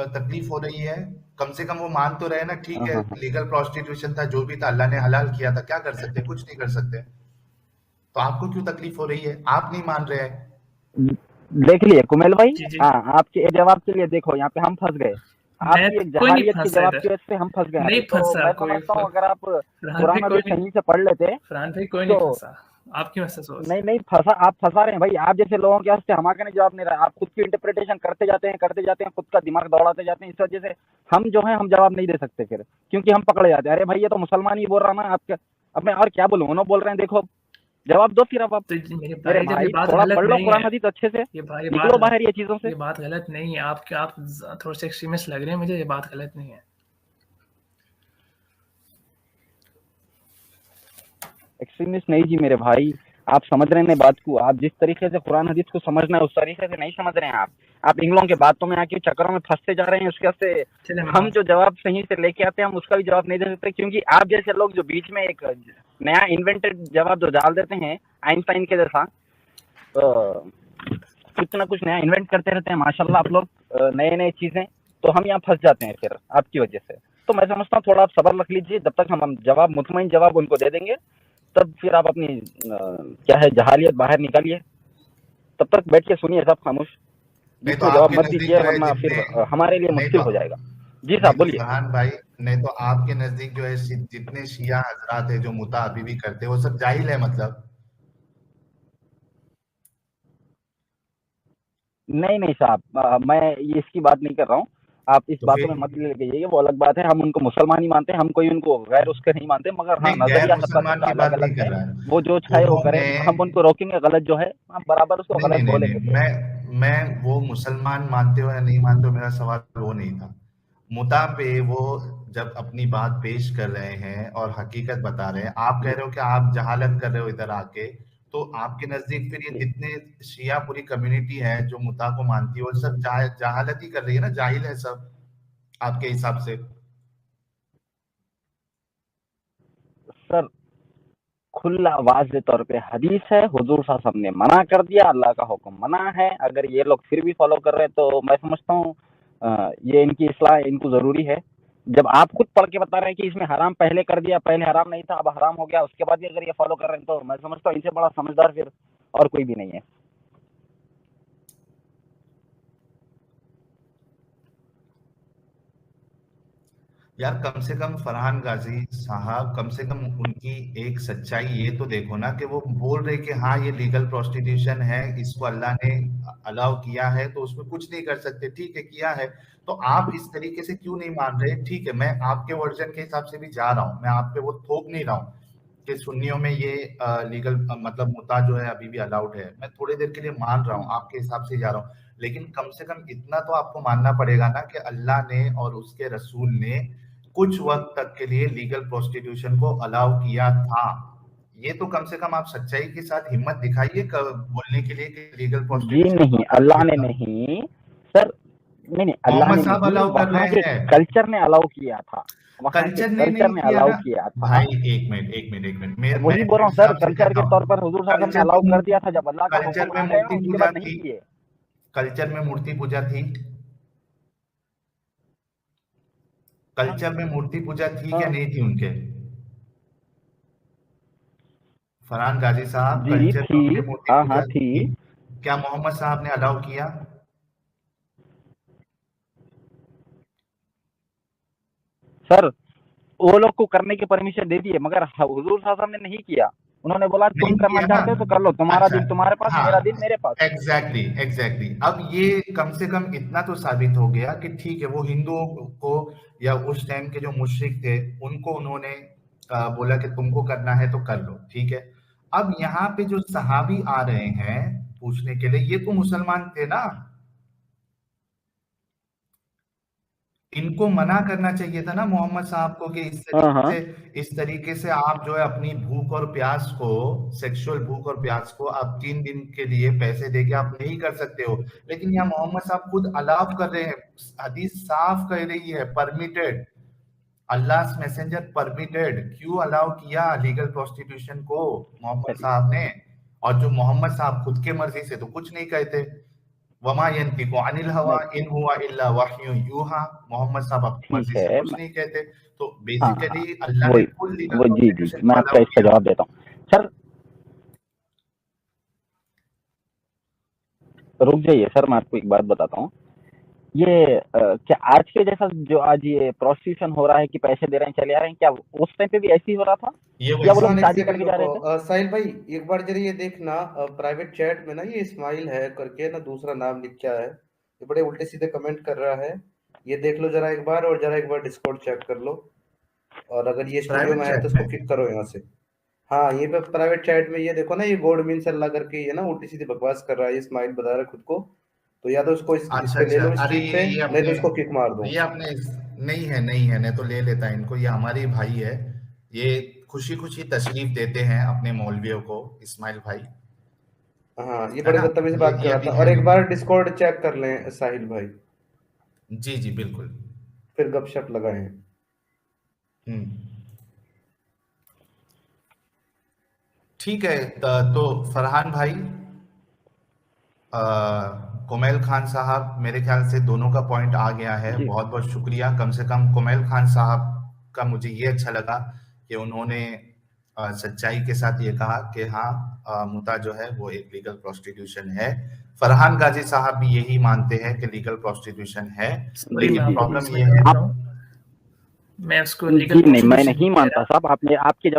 तकलीफ हो रही है? कम से कम वो मान तो रहे ना, ठीक हाँ है हाँ हाँ। लीगल प्रोस्टिट्यूशन था, जो भी था अल्लाह ने हलाल किया था, क्या कर सकते, कुछ नहीं कर सकते। तो आपको क्यों तकलीफ हो रही है? आप नहीं मान रहे हैं। देख लिए कुमेल भाई, जी जी। हाँ, आपके जवाब के लिए देखो यहाँ पे हम फंस गए। मैं आपकी एक कोई नहीं जहालियत के फंसा जवाब इधर, की वजह से हम फंस गए नहीं अभी। तो फंसा मैं कोई समझता हूँ अगर आप फरहान भाई, कुरान कोई हदीस नहीं, सही से पढ़ लेते। फरहान भाई कोई नहीं तो फंसा, आप क्यों ऐसा सोच। नहीं नहीं फंसा, आप फंसा रहे हैं भाई। आप जैसे लोगों के वास्ते हम आके नहीं जवाब नहीं रहा, आप खुद की इंटरप्रिटेशन करते जाते हैं, खुद का दिमाग दौड़ाते जाते हैं। इस वजह से हम जो है हम जवाब नहीं दे सकते फिर, क्योंकि हम पकड़े जाते हैं। अरे भाई ये तो मुसलमान ही बोल रहा ना, आपके अब मैं और क्या बोलूँ, उन्होंने बोल रहे हैं, देखो जवाब दो फिर। अब आप तो मेरे मेरे भाई जब ये भाई बात थोड़ा गलत पढ़ लो नहीं है, कुरान हदीस अच्छे से, ये निकलो बाहर ये चीजों से। ये बात गलत नहीं है, आप थोड़े से एक्सट्रीमिस्ट लग रहे हैं मुझे, ये बात गलत नहीं है। एक्सट्रीमिस्ट नहीं जी मेरे भाई, आप समझ रहे हैं बात को। आप जिस तरीके से कुरान हदीस को समझना है उस तरीके से नहीं समझ रहे हैं आप इंग्लों के बातों में आके चक्करों में फंसते जा रहे हैं। उसके से चले हम जो जवाब सही से लेके आते हैं हम उसका भी जवाब नहीं दे सकते, क्योंकि आप जैसे लोग जो बीच में एक नया इन्वेंटेड जवाब जो डाल देते हैं आइंस्टाइन के जैसा, तो कुछ ना कुछ नया इन्वेंट करते रहते हैं माशाल्लाह आप लोग, नए नए चीजें। तो हम यहाँ फंस जाते हैं फिर आपकी वजह से। तो मैं समझता हूँ थोड़ा आप सब्र रख लीजिए, जब तक हम जवाब मुतमईन जवाब उनको दे देंगे तब फिर आप अपनी क्या है जहालियत बाहर निकालिए। तब तक बैठ के सुनिए सब खामोश, नहीं बीच तो में जवाब आपके मत नजदीक दीजिए, जो है वरना फिर जितने, हमारे लिए नहीं मुश्किल तो हो जाएगा। जी नहीं साहब तो बोलिए। फरहान भाई, नहीं तो आपके नजदीक जो है जितने शिया हजरात है जो मुता अभी भी करते हैं वो सब जाहिल है मतलब। नहीं नहीं साहब, मैं ये इसकी बात नहीं कर रहा हूँ। आप इस तो बातों फिर में मत लेके जाइए, वो अलग बात है। हम उनको मुसलमान ही मानते हैं, हम कोई उनको गैर उसके नहीं मानते। मगर हाँ, नहीं, गैर नजरिया सबका मुसलमान सबका की अलग बात नहीं अलग कर है। रहा है। वो जो चाहे वो करे, उन्होंने, हम उनको रोकेंगे गलत जो है, हम बराबर उसको नहीं नहीं गलत नहीं बोलेंगे नहीं, फिर। मैं वो मुसलमान मानते हो या नहीं मानते हो, मेरा सवाल वो नहीं था। मुता पे वो जब अपनी बात पेश कर रहे हैं और हकीकत बता रहे हैं, आप कह जी रहे हो कि आप जहालत कर रहे हो इधर आके, तो आपके नजदीक फिर ये जी। जितने शिया पूरी कम्युनिटी है जो मुता को मानती है वो सब जहालत ही कर रही है ना, जाहिल है सब आपके हिसाब से। सर, खुला वाज़े तौर पे हदीस है, हुजूर साहब ने मना कर दिया, अल्लाह का हुक्म मना है। अगर ये लोग फिर भी फॉलो कर रहे हैं तो मैं समझता हूँ ये इनकी इस्लाह इनको ज़रूरी है। जब आप खुद पढ़ के बता रहे हैं कि इसमें हराम पहले कर दिया, पहले हराम नहीं था अब हराम हो गया, उसके बाद भी अगर ये फॉलो कर रहे हैं, तो मैं समझता हूँ इनसे बड़ा समझदार फिर और कोई भी नहीं है। यार कम से कम फरहान गाजी साहब, कम से कम उनकी एक सच्चाई ये तो देखो ना कि वो बोल रहे कि हाँ ये लीगल प्रोस्टिट्यूशन है, इसको अल्लाह ने अलाउ किया है तो उसमें कुछ नहीं कर सकते, ठीक है किया है। तो आप इस तरीके से क्यों नहीं मान रहे? ठीक है, मैं आपके वर्जन के हिसाब से भी जा रहा हूँ, मैं आप पे वो थोप नहीं रहा हूँ कि सुन्नियों में ये लीगल मतलब मुता जो है अभी भी अलाउड है। मैं थोड़ी देर के लिए मान रहा हूँ, आपके हिसाब से जा रहा हूँ, लेकिन कम से कम इतना तो आपको मानना पड़ेगा ना कि अल्लाह ने और उसके रसूल ने कुछ वक्त तक के लिए लीगल प्रोस्टिट्यूशन को अलाउ किया था। ये तो कम से कम आप सच्चाई के साथ हिम्मत दिखाइए बोलने के लिए कि लीगल जी प्रोस्टिट्यूशन को नहीं, अलाउ अल्लाह किया ने था। नहीं सर, नहीं नहीं, अल्लाह मोहम्मद ने साहब नहीं, अलाउ कर वहाँ रहे के हैं। कल्चर ने अलाउ किया था, वहाँ के कल्चर ने कल्चर नहीं ने किया अलाउ ना किया था। भाई, एक मिनट एक मिनट एक मिनट, मैं वही बोल रहा फिर हूँ से सर, आपसे कल्चर कहता के तौर हूँ। पर हुजूर साहब ने कल्चर अलाउ में कर दिया था, जब अल्लाह का कल्चर हुक्म में आ गया ना मूर्ति उसके पूजा बाद नहीं थी, किए। कल्चर में मूर्ति पूजा थी, हाँ कल्चर में मूर्ति पूजा थी क्या हाँ। नहीं थी उनके? फरहान गाजी साहब, जी कल्चर में थी। उनके मूर्ति हाँ हाँ पूजा थी। थी, क्या मोहम्मद साहब ने अलाउ किया? सर, वो लोग को करने की परमिशन दे दिए, मगर हुजूर साहब ने नहीं किया। उन्होंने बोला तुम नहीं करना किया ना। चाहते हो तो कर लो, तुम्हारा अच्छा, दिन तुम्हारे पास, हाँ, मेरा दिन मेरे पास। Exactly exactly. अब ये कम से कम इतना तो साबित हो गया कि ठीक है वो हिंदुओं को या उस टाइम के जो मुशरिक थे उनको उन्होंने बोला कि तुमको करना है तो कर लो, ठीक है। अब यहाँ पे जो सहाबी आ रहे हैं पूछने के लिए, ये तो मुसलमान थे ना, इनको मना करना चाहिए था ना मोहम्मद साहब को कि हाँ इस तरीके से आप जो है अपनी भूख और प्यास को, सेक्सुअल भूख और प्यास को आप 3 दिन के लिए पैसे देके आप नहीं कर सकते हो। लेकिन यहाँ मोहम्मद साहब खुद अलाउ कर रहे हैं, हदीस साफ कह रही है परमिटेड, अल्लाह मैसेंजर परमिटेड। क्यों अलाउ किया लीगल प्रोस्टिट्यूशन को मोहम्मद चलिए साहब ने? और जो मोहम्मद साहब खुद के मर्जी से तो कुछ नहीं कहते, वमा यंतिकु अनिल हवा नहीं इन हुआ इल्ला वह्यु यूहा, मोहम्मद साहब अपनी ठीक मर्जी से है कुछ नहीं कहते। तो हाँ हाँ बेसिकली अल्लाह ने वही फुल लीगल वो जी जी कॉन्स्टिट्यूशन मैं को आपका अलाउ इसका किया। जवाब देता हूँ सर। रुक जाइए सर, मैं आपको एक बात बताता हूँ। ये क्या आज के जैसा जो आज ये प्रोस्टिट्यूशन हो रहा है कि पैसे दे रहे हैं चले आ रहे हैं, क्या उस टाइम पे भी ऐसे ही हो रहा था ये या वो वैसे लोग हाँ, एक शादी सेकंड करके जा रहे थे? रुको साहिल भाई, एक बार जरा ये देखना प्राइवेट चैट में ना, ये इस्माइल है करके ना दूसरा नाम लिख क्या है, ये बड़े उल्टे सीधे कमेंट कर रहा है। ये देख लो जरा एक बार, और जरा एक बार डिस्कॉर्ड चेक कर लो, और अगर ये स्टूडियो में प्राइवेट है तो चैट इसको में। किक करो यहाँ से। हाँ, ये पे प्राइवेट चैट में ये देखो ना, ये गॉड मीन्स अल्लाह करके ये ना उल्टी सीधी बकवास कर रहा है, ये इस्माइल बता रहा है खुद को। तो या तो उसको इस अच्छा पे ले अच्छा, लो अरे स्ट्रीक पे, ये नहीं तो अपने, उसको किक मार दो। ये अपने नहीं है, नहीं है, नहीं तो ले लेता इनको। ये हमारे भाई है, ये खुशी खुशी तशरीफ देते हैं अपने मौलवियों को, इस्माइल भाई, हाँ, ये है बड़े ना? बदतमीज बात कर ये रहा अभी था। है और एक नहीं। बार डिस्कॉर्ड चेक कर लें साहिल भाई, जी जी बिल्कुल। फिर गपशप लगाएं। हम्म। ठीक है, तो फरहान भाई, कुमैल खान साहब, मेरे ख्याल से दोनों का पॉइंट आ गया है। जी बहुत बहुत शुक्रिया। कम से कम कुमैल खान साहब का मुझे ये अच्छा लगा कि उन्होंने सच्चाई के साथ ये कहा कि हाँ, मुता जो है वो एक लीगल प्रोस्टिट्यूशन है। फरहान गाजी साहब भी यही मानते हैं कि लीगल प्रोस्टिट्यूशन है। सॉरी, मैं लेकिन जी आपको जी प्रॉब्लम बीच में ये है, काट आप रहा हूँ। मैं उसको लीगल जी नहीं, मैं प्रोस्टिट्यूशन नहीं नहीं कह मानता रहा। साहब। आपके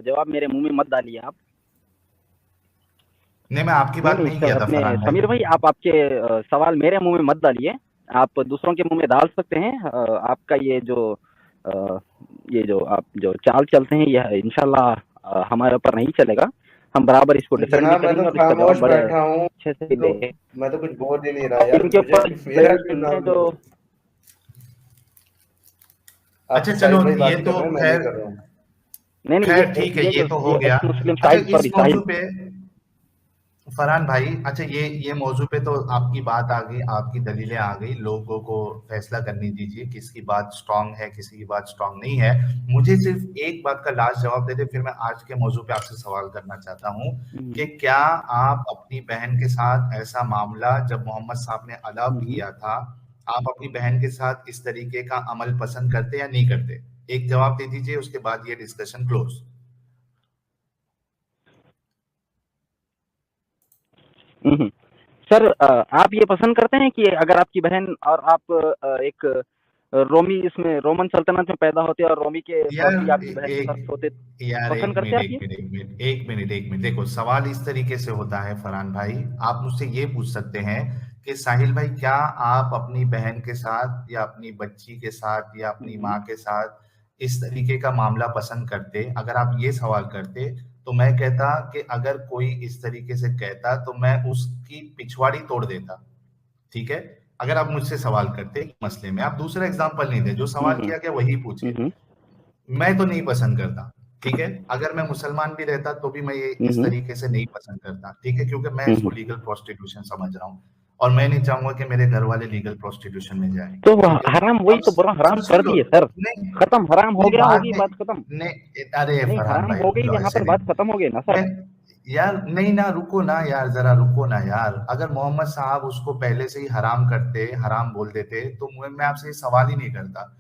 जवाब मेरे मुंह में मत डालिए आप। नहीं मैं आपकी नहीं बात नहीं नहीं सर, किया था अपने फरहान भाई। समीर भाई, आप आपके सवाल मेरे मुंह में मत डालिए। आप दूसरों के मुंह में डाल सकते हैं। आपका अ, ये जो आप जो चाल चलते हैं, यह इंशाल्लाह हमारे ऊपर नहीं चलेगा। हम बराबर इसको डिफेंड भी जनाब मैं तो करेंगे और इसका जवाब खामोश बड़े बैठा हूँ, अच्छे से भी तो देंगे। मैं तो कुछ बोल ही नहीं रहा यार, इनके मुझे ऊपर मेरा क्यों इनने नाम ले जो रहे हो? आप अच्छा तो चलो, साहिल भाई ये बात कर तो रहे हैं, मैं नहीं खैर, कर रहा हूँ। नहीं नहीं, खैर ठीक है, ये तो हो ये गया। एक्स मुस्लिम अच्छा साहिल, इस सॉरी मौजू साहिल। पे, फरहान भाई, अच्छा ये मौजू पे तो आपकी बात आ गई, आपकी दलीलें आ गई, लोगों को फैसला करने दीजिए किसकी बात स्ट्रांग है, किसी की बात स्ट्रांग नहीं है। मुझे सिर्फ एक बात का लास्ट जवाब दे दे, फिर मैं आज के मौजू पे आपसे सवाल करना चाहता हूँ कि क्या आप अपनी बहन के साथ ऐसा मामला जब मोहम्मद साहब ने अलाउ किया था, आप अपनी बहन के साथ इस तरीके का अमल पसंद करते या नहीं करते? एक जवाब दे दीजिए, उसके बाद ये डिस्कशन क्लोज। हम्म। सर, आप ये पसंद करते हैं कि अगर आपकी बहन और आप एक रोमी इसमें रोमन सल्तनत में पैदा होते और रोमी के यार फौजी आपकी बहन के साथ होते, एक पसंद करते मिनट, आप एक ये? मिनट, एक मिनट, एक मिनट, एक मिनट, देखो सवाल इस तरीके से होता है फरहान भाई, आप मुझसे ये पूछ सकते हैं कि साहिल भाई, क्या आप अपनी बहन के साथ या अपनी बच्ची के साथ या अपनी हम्म माँ के साथ इस तरीके का मामला पसंद करते? अगर आप ये सवाल करते तो मैं कहता कि अगर कोई इस तरीके से कहता तो मैं उसकी पिछवाड़ी तोड़ देता। ठीक है? अगर आप मुझसे सवाल करते मसले में, आप दूसरा एग्जांपल नहीं दे, जो सवाल हम्म किया गया वही पूछिए। हम्म मैं तो नहीं पसंद करता, ठीक है? अगर मैं मुसलमान भी रहता तो भी मैं ये इस हम्म तरीके से नहीं पसंद करता, ठीक है? क्योंकि मैं इसको हम्म। लीगल प्रोस्टिट्यूशन समझ रहा हूँ और मैं नहीं चाहूंगा कि मेरे घर वाले लीगल प्रोस्टिट्यूशन में जाएं, तो वह ठीक है? हराम, वही अब तो बोला, हराम सुन कर लो, दिए सर। नहीं खत्म, हराम हो नहीं गया, बाद होगी में, बात खत्म। नहीं अरे नहीं, फरहान हराम भाई हो रुक गई, जाओ, यहाँ ऐसे पर नहीं। बात खत्म हो गई ना सर। मैं यार नहीं ना, रुको ना यार, जरा रुको ना यार। अगर मोहम्मद साहब उसको पहले से ही हराम करते, हराम बोल देते तो मैं आपसे ये सवाल ही नहीं करता।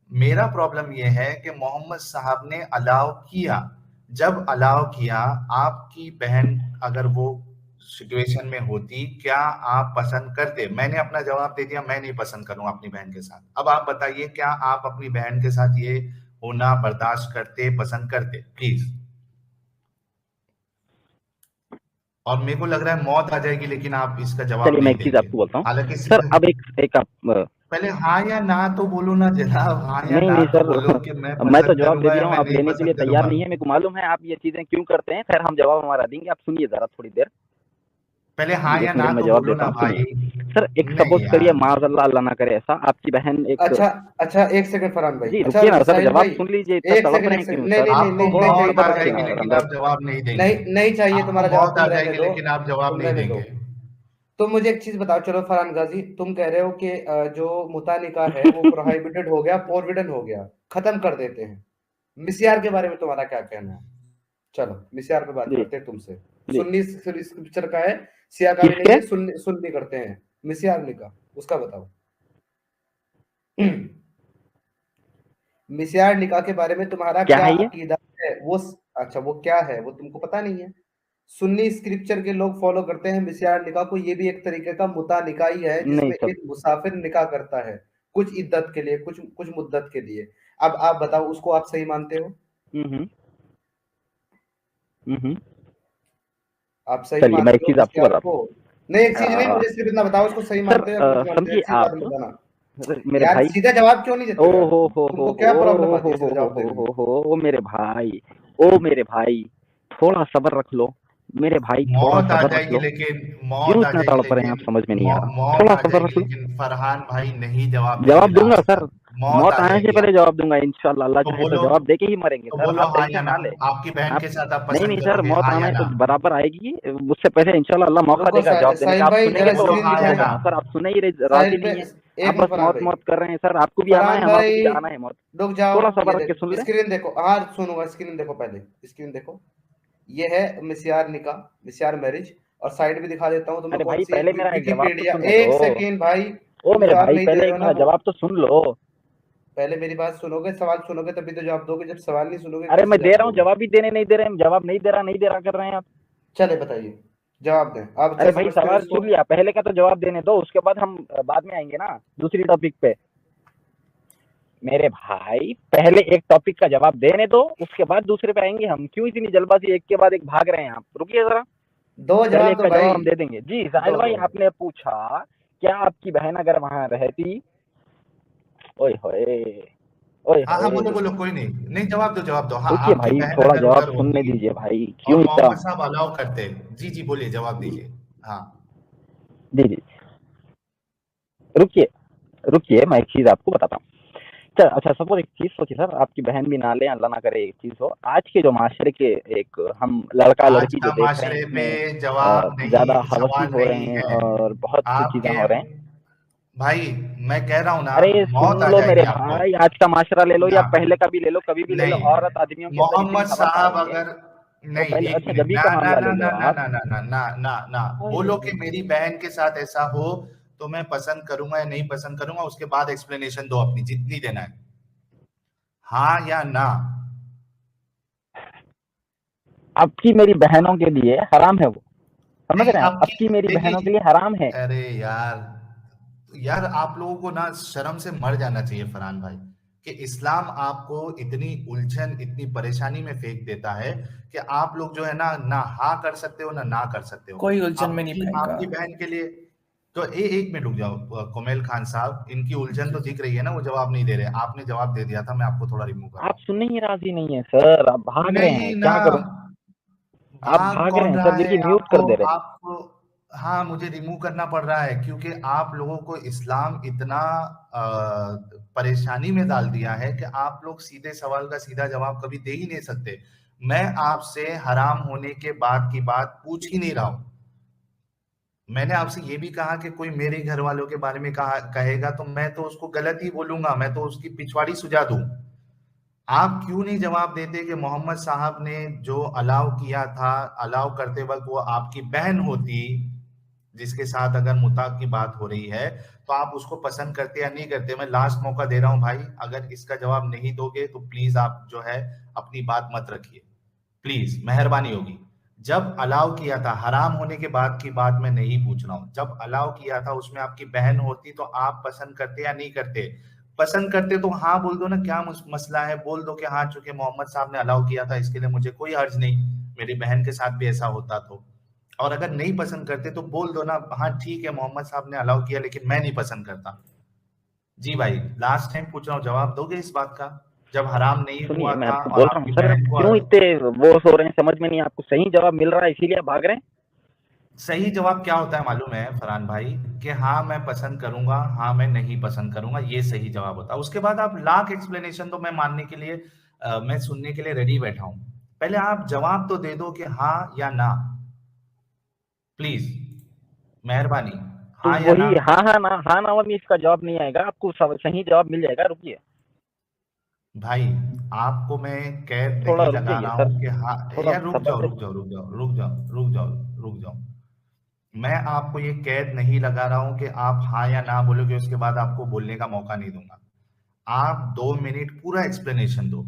मेरा प्रॉब्लम ये है कि मोहम्मद साहब ने अलाउ किया। जब अलाउ किया, आपकी बहन अगर वो सिचुएशन में होती, क्या आप पसंद करते? मैंने अपना जवाब दे दिया, मैं नहीं पसंद करूंगा अपनी बहन के साथ। अब आप बताइए, क्या आप अपनी बहन के साथ ये होना बर्दाश्त करते, पसंद करते? प्लीज। और मेरे को लग रहा है मौत आ जाएगी लेकिन आप इसका जवाब चलिए मैं नहीं एक चीज देंगे। आपको बोलता हूँ हालांकि सर। सीधे अब एक एक आप पहले हाँ या ना तो बोलो ना जनाब, हाँ या नहीं ना नहीं तो सर, बोलो कि मैं मैं तो पसंद जवाब दे करूंगा दिया या हूँ, मैं आप नहीं लेने के लिए पसंद तैयार करूंगा। नहीं है। मेरे को मालूम है आप ये चीजें क्यों करते हैं। खैर, हम जवाब हमारा देंगे, आप सुनिए जरा थोड़ी देर। पहले हाँ या 1 ना मिनट में तो जवाब बोलो देता ना हूँ, भाई। सुनिए। सर एक नहीं सपोज़ करिए, यार। माज़अल्लाह अल्लाह ना करे ऐसा, आपकी बहन एक अच्छा अच्छा, एक सेकंड फरहान भाई। जी, अच्छा रुकिए ना सर, साहिल जवाब भाई, सुन लीजिए, इतना एक तड़प सेकंड रहे एक हैं सेकंड, क्यों नहीं सर? नहीं नहीं आपको नहीं नहीं थोड़ा चाहिए मौत आ सब्र तुम्हारा रखिए जाएगी ना जवाब, सर लेकिन अंदर। आप जवाब नहीं देंगे। नहीं नहीं चाहिए आपको तुम्हारा जवाब, मौत आ तुम रहने जाएगी दो, लेकिन आप जवाब तुम नहीं रहने दो। देंगे। तो मुझे एक चीज बताओ, चलो फरहान गाजी, तुम कह रहे हो कि जो मुता निकाह है वो प्रोहिबिटेड हो गया, फोरबिडन हो गया, खत्म कर देते हैं। मिस्यार के बारे में तुम्हारा क्या कहना है? चलो मिस्यार पे बात जी, करते हैं तुमसे। जी। सुन्नी स्क्रिप्चर का है, सियाकारी नहीं किसके? है, सुन्नी सुन्नी करते हैं। मिस्यार निकाह उसका बताओ। मिस्यार निकाह के बारे में तुम्हारा क्या क्या है ये? अकीदा है? वो अच्छा वो क्या है वो तुमको पता नहीं है? सुन्नी स्क्रिप्चर के लोग फॉलो करते हैं मिस्यार निकाह को, ये भी एक तरीके का मुता निकाह ही है नहीं जिसमें सर। एक मुसाफिर निकाह करता है कुछ इद्दत के लिए, कुछ कुछ मुद्दत के लिए। अब आप बताओ उसको आप सही मानते हो? हुँ, हुँ। हुँ, हुँ। आप सही चलिए मैं एक मानते हो चीज़ आपको मिस्यार बताता को? हूँ। नहीं एक चीज नहीं, अ, मुझे सिर्फ इतना बताओ उसको सही सर मानते हो या गलत मानते हो, समझिए एक चीज बात आप, बताना। अरे मेरे यार भाई, सीधा जवाब क्यों नहीं देते ओ हो यार हो तुम? हो हो तुमको हो क्या प्रॉब्लम ओ आती हो है हो सीधा हो जवाब देने में? ओ मेरे भाई, ओ मेरे भाई, थोड़ा सब्र रख लो। मेरे भाई थोड़ा मौत आ सब्र रख जाएगी लो। लेकिन क्यों मौत आ इतना जाएगी तड़प रहे हैं आप, लेकिन समझ में नहीं आ रहा। मौत थोड़ा आ सब्र जाएगी रख लो। लेकिन फरहान भाई नहीं जवाब देंगे जवाब दूँगा लास्ट सर, तक। मौत मौत आ आने से जाएगी पहले आप। जवाब दूँगा इंशाअल्लाह, अल्लाह तो चाहे तो बोलो, जवाब देके ही मरेंगे तो सर, बोलो आप हाँ या टेंशन ना। ना लें। आपकी बहन आप के साथ आप नहीं, पसंद नहीं सर, करोगे मौत हाँ या आना है ना? तो बराबर आएगी, उससे पहले इंशाअल्लाह अल्लाह मौका रुको देगा जवाब देने का। साहिल आप भाई सुनेंगे जरा तो बोलो स्क्रीन हाँ या हो दिखाएं। ना। जाना सर, आप सुने ही साहिल राज़ी पे नहीं हैं। एक आप मिनट बस फरहान भाई। मौत-मौत कर रहे हैं सर, आपको भी आना है, फरहान हमारे को भाई भी आना है मौत। रुक जाओ, थोड़ा सब्र ये रख के सुन देखो लें। स्क्रीन देखो, हाँ सुनूंगा, स्क्रीन देखो पहले, स्क्रीन देखो। ये है मिस्यार निकाह, मिस्यार मैरिज। और साइड भी दिखा देता हूँ तुम्हें अरे कौन भाई सी है, पहले मेरा एक जवाब तो विकिपीडिया। सुनने दो। एक सेकेंड भाई, ओ तुम मेरे जवाब भाई, नहीं दे पहले रहे एक हो ना मेरा वो। जवाब तो सुन लो। पहले मेरी बात सुनोगे, सवाल सुनोगे तभी तो जवाब दोगे, जब सवाल नहीं सुनोगे अरे कैसे मैं दे जवाब रहा हूँ दोगे? जवाब, भी देने नहीं दे रहे हैं, जवाब नहीं दे रहा कर रहे हैं आप। चले बताइए, जवाब दें आप, अच्छा अरे भाई समझते हो सवाल इसको? सुन लिया, पहले का तो जवाब देने दो, उसके बाद हम बाद में आएंगे ना दूसरी टॉपिक पे। मेरे भाई पहले एक टॉपिक का जवाब देने दो, उसके बाद दूसरे पे आएंगे हम। क्यों इतनी जल्दबाजी, एक के बाद एक भाग रहे हैं आप? रुकिए जरा, दो पहले जवाब एक दो का भाई। जवाब हम दे देंगे। जी साहिल दो भाई, दो दो। आपने पूछा क्या आपकी बहन अगर वहां रहती, ओए होए, ओए हाँ हाँ होए। बोलो बोलो, कोई नहीं, नहीं जवाब दो जवाब दो। हाँ रुकिए आपकी भाई, बहन थोड़ा अगर जवाब उधर सुनने होती दीजिए भाई, और क्यों इतना। मोहम्मद साहब अलाउ करते। जी जी बोलिए, जवाब दीजिए। हाँ। जी जी, रुकिए, रुकिए, मैं एक चीज आपको बताता हूँ। सर अच्छा सपोज एक चीज सोचिए सर, आपकी बहन भी ना ले, अल्लाह ना करे एक चीज हो, आज के जो माशरे के एक हम लड़का आज लड़की जो का देख रहे हैं, माशरे पे इसमें जवाब ज्यादा नहीं, हवसी सवाल हो रहे नहीं हैं है। और बहुत सी चीजें आपके हो रहे हैं। भाई, मैं कह रहा हूँ ना, अरे सुन मौत आ लो मेरे जाएगी आपको। भाई, आज का माशरा ले लो या ना, पहले का भी ले लो, कभी भी ले लो, नहीं, औरत आदमियों के अंदर इतनी मोहम्मद हवस आ साहब रही है। अगर, तो नहीं पहले एक अच्छा मिनट, जबी ना का ना मामला ना ले लो ना ना आप। ना ना ना ना ना ना बोलो कि मेरी बहन के साथ ऐसा हो तो मैं पसंद करूंगा या नहीं पसंद करूंगा, उसके बाद एक्सप्लेनेशन दो अपनी जितनी देना है, हाँ या ना। आपकी मेरी बहनों के लिए हराम है वो, समझ नहीं रहे हैं आप? आपकी, आपकी मेरी बहनों के देखिए, लिए हराम है। अरे यार, यार आप लोगों को ना शर्म से मर जाना चाहिए फरहान भाई, कि इस्लाम आपको इतनी उलझन, इतनी परेशानी में फेंक देता है कि आप लोग जो है ना, ना हाँ कर सकते हो ना कर सकते हो। कोई उलझन में नहीं आपकी फेंका। आपकी बहन के लिए तो एक मिनट रुक जाओ। कोमेल खान साहब, इनकी उलझन तो दिख रही है ना, वो जवाब नहीं दे रहे। आपने जवाब दे दिया था, मैं आपको थोड़ा रिमूव कर रहा आप सुनने ही राजी नहीं है सर, आप हूँ। भाग रहे हैं, नहीं ना, क्या करूं? आप भाग भाग रहे कौन हैं रहा सर, है देखिए म्यूट कर आपको? दे रहे हैं। आपको हाँ, मुझे रिमूव करना पड़ रहा है क्योंकि आप लोगों को इस्लाम इतना परेशानी में डाल दिया है कि आप लोग सीधे सवाल का सीधा जवाब कभी दे ही नहीं सकते। मैं आपसे हराम होने के बाद की बात पूछ ही नहीं रहा हूं। मैंने आपसे ये भी कहा कि कोई मेरे घर वालों के बारे में कहेगा तो मैं तो उसको गलत ही बोलूंगा, मैं तो उसकी पिछवाड़ी सुझा दूं। आप क्यों नहीं जवाब देते कि मोहम्मद साहब ने जो अलाउ किया था, अलाउ करते वक्त वो आपकी बहन होती, जिसके साथ अगर मुताक की बात हो रही है, तो आप उसको पसंद करते या नहीं करते? मैं लास्ट मौका दे रहा हूं भाई, अगर इसका जवाब नहीं दोगे तो प्लीज आप जो है अपनी बात मत रखिए, प्लीज मेहरबानी होगी। जब अलाउ किया था, हराम होने के बाद की बात मैं नहीं पूछ रहा हूँ, जब अलाउ किया था उसमें आपकी बहन होती तो आप पसंद करते या नहीं करते? पसंद करते तो हाँ बोल दो ना, क्या मसला है, बोल दो कि हाँ चूंकि मोहम्मद साहब ने अलाउ किया था इसके लिए मुझे कोई हर्ज नहीं, मेरी बहन के साथ भी ऐसा होता तो। और अगर नहीं पसंद करते तो बोल दो ना, हाँ ठीक है मोहम्मद साहब ने अलाउ किया लेकिन मैं नहीं पसंद करता। जी भाई, लास्ट टाइम पूछ रहा हूँ, जवाब दोगे इस बात का? जब हराम नहीं सुनिए हुआ मैं था आपको और बोल रहा हूँ आपकी सर, आप बहन को, क्यों इतने वो हो रहे हैं, समझ में नहीं, आपको सही जवाब मिल रहा है इसीलिए आप भाग रहे हैं। सही जवाब क्या होता है मालूम है फरहान भाई? कि हाँ मैं पसंद करूंगा, हाँ मैं नहीं पसंद करूंगा, ये सही जवाब होता है। उसके बाद आप लाख एक्सप्लेनेशन दो, मैं मानने के लिए मैं सुनने के लिए रेडी बैठा हूं। पहले आप जवाब तो दे दो कि हाँ या ना, प्लीज, मेहरबानी, तो हाँ या ना। वही हाँ ना में इसका जवाब नहीं आएगा, आपको सही जवाब मिल जाएगा। रुकिए भाई आपको मैं कैद थोड़ा, नहीं लगा रुकिए रहा सर, हूँ कि हाँ। थोड़ा यार रुक सब्र जाओ से। रुक जाओ रुक जाओ रुक जाओ रुक जाओ रुक जाओ। मैं आपको ये कैद नहीं लगा रहा हूँ कि आप हाँ या ना बोलोगे उसके बाद आपको बोलने का मौका नहीं दूंगा। आप 2 मिनट पूरा एक्सप्लेनेशन दो,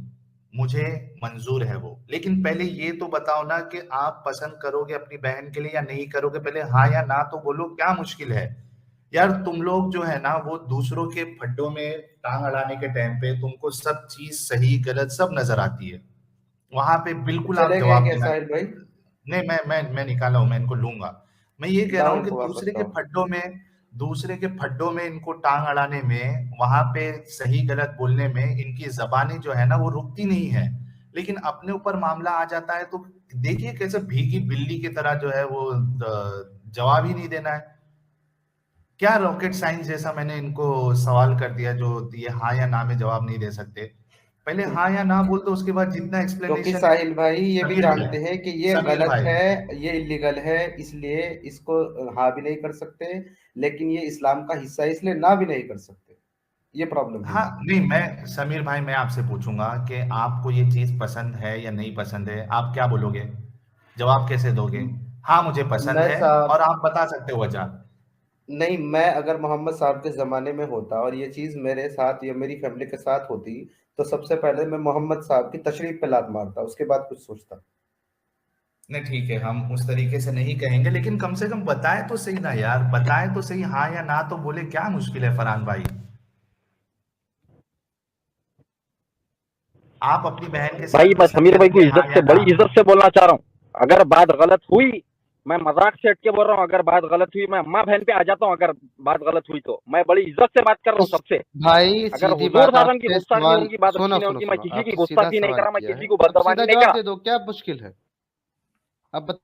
मुझे मंजूर है वो। लेकिन पहले ये तो बताओ ना कि आप पसंद करोगे अपनी बहन के लिए या नहीं करोगे। पहले हाँ या ना तो बोलो, क्या मुश्किल है? यार तुम लोग जो है ना वो दूसरों के फड्डों में टांग अड़ाने के टाइम पे तुमको सब चीज सही गलत सब नजर आती है। वहां पे बिल्कुल आप चले गए जवाब क्या देना। साहिल भाई? नहीं, मैं निकाला हूँ, मैं इनको लूंगा। मैं ये कह रहा लाओ हूँ कि इनको वापस लाओ। दूसरे के फड्डों में इनको टांग अड़ाने में, वहां पे सही गलत बोलने में इनकी जबानी जो है ना वो रुकती नहीं है। लेकिन अपने ऊपर मामला आ जाता है तो देखिए कैसे भीगी बिल्ली की तरह जो है वो जवाब ही नहीं देना है। क्या रॉकेट साइंस जैसा मैंने इनको सवाल कर दिया जो ये हाँ या ना में जवाब नहीं दे सकते। पहले हाँ या ना बोल दो, उसके बाद जितना क्योंकि एक्सप्लेनेशन है। साहिल भाई ये भी समीर भाई, जानते हैं कि ये समीर गलत भाई, है, ये इलीगल है, इसलिए इसको हाँ भी नहीं कर सकते। लेकिन ये इस्लाम का हिस्सा है, इसलिए ना भी नहीं कर सकते। ये प्रॉब्लम है हाँ इनकी। नहीं, मैं समीर भाई मैं आपसे पूछूंगा कि आपको ये चीज पसंद है या नहीं पसंद है, आप क्या बोलोगे? जवाब कैसे दोगे? हाँ मुझे पसंद मैं है, और साहब, आप बता सकते हो वजह। नहीं, मैं अगर मोहम्मद साहब के ज़माने में होता और ये चीज़ मेरे साथ या मेरी फैमिली के साथ होती, तो सबसे पहले मैं मोहम्मद साहब की तशरीफ पे लात मारता, उसके बाद कुछ सोचता। नहीं ठीक है, हम उस तरीके से नहीं कहेंगे, लेकिन कम से कम बताए तो सही ना यार, बताए तो सही, हाँ या ना तो बोले, क्या मुश्किल है फरहान भाई? आप अपनी बहन के भाई साथ मैं पसंद समीर भाई को करेंगे हाँ या ना? बड़ी इज्जत से बोलना चाह रहा हूँ। अगर बात गलत हुई, मैं मजाक से हट के बोल रहा हूँ, अगर बात गलत हुई मैं अम्मा बहन पे आ जाता हूँ। अगर बात गलत हुई तो मैं बड़ी इज्जत से बात कर रहा हूँ उस सबसे। भाई अगर सीधी हुजूर बात साहब की आपसे गुस्ताखी सवाल, होगी, बात अच्छी सुनो नहीं सुनो होगी, मैं सुनो, किसी की आपसे सीधा गुस्ताखी नहीं सवाल करा, मैं किया किसी है, को अब बदजबानी सीधा नहीं जवाब करा। दे दो, क्या मुश्किल है? अब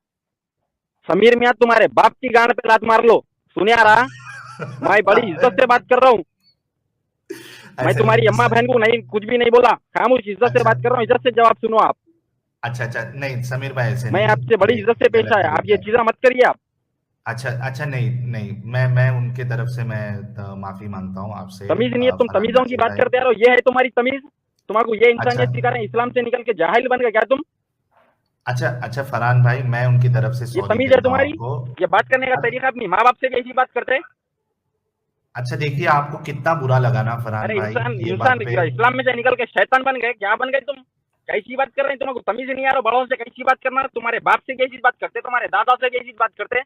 समीर मियाँ तुम्हारे बाप की गांड पे लात मार लो, सुनिया रहा। मैं बड़ी इज्जत से बात कर रहा हूँ। मैं ऐसे तुम्हारी नहीं अम्मा बहन को नहीं कुछ भी नहीं बोला, खामोश इज्जत से अच्छा बात कर रहा हूँ। इज्जत से जवाब सुनो आप। अच्छा अच्छा, नहीं समीर भाई ऐसे मैं नहीं, आपसे बड़ी ये इज्जत से पेश गलत आया, आप तरीका ये है। चीजें मत करिए आप। अच्छा अच्छा, नहीं नहीं, मैं उनके तरफ से मैं माफी मांगता हूँ आपसे, तमीज नहीं है, तुम फरहान तमीजों की रशीद बात भाई। करते आ रहे हो, ये है तुम्हारी तमीज? तुम्हारा ये अच्छा इंसानियत सिखा रहे हैं, इस्लाम से निकल के जाहिल बन गए क्या तुम? अच्छा अच्छा फरहान भाई, मैं उनकी तरफ से ये सॉरी तमीज है कहता हूँ तुम्हारी? आपको। ये बात करने का तरीका अपनी माँ बाप से भी ऐसी बात करते हैं? अच्छा देखिए, आपको कितना बुरा लगा ना फरहान अरे भाई इंसान ये इंसान बात पे। इस्लाम में से निकल के शैतान बन गए, क्या बन गए तुम? कैसी बात कर रहे हैं? तुमको तमीज नहीं आ रहा बड़ों से कैसी बात करना? तुम्हारे बाप से कैसी बात करते, तुम्हारे दादा से कैसी बात करते?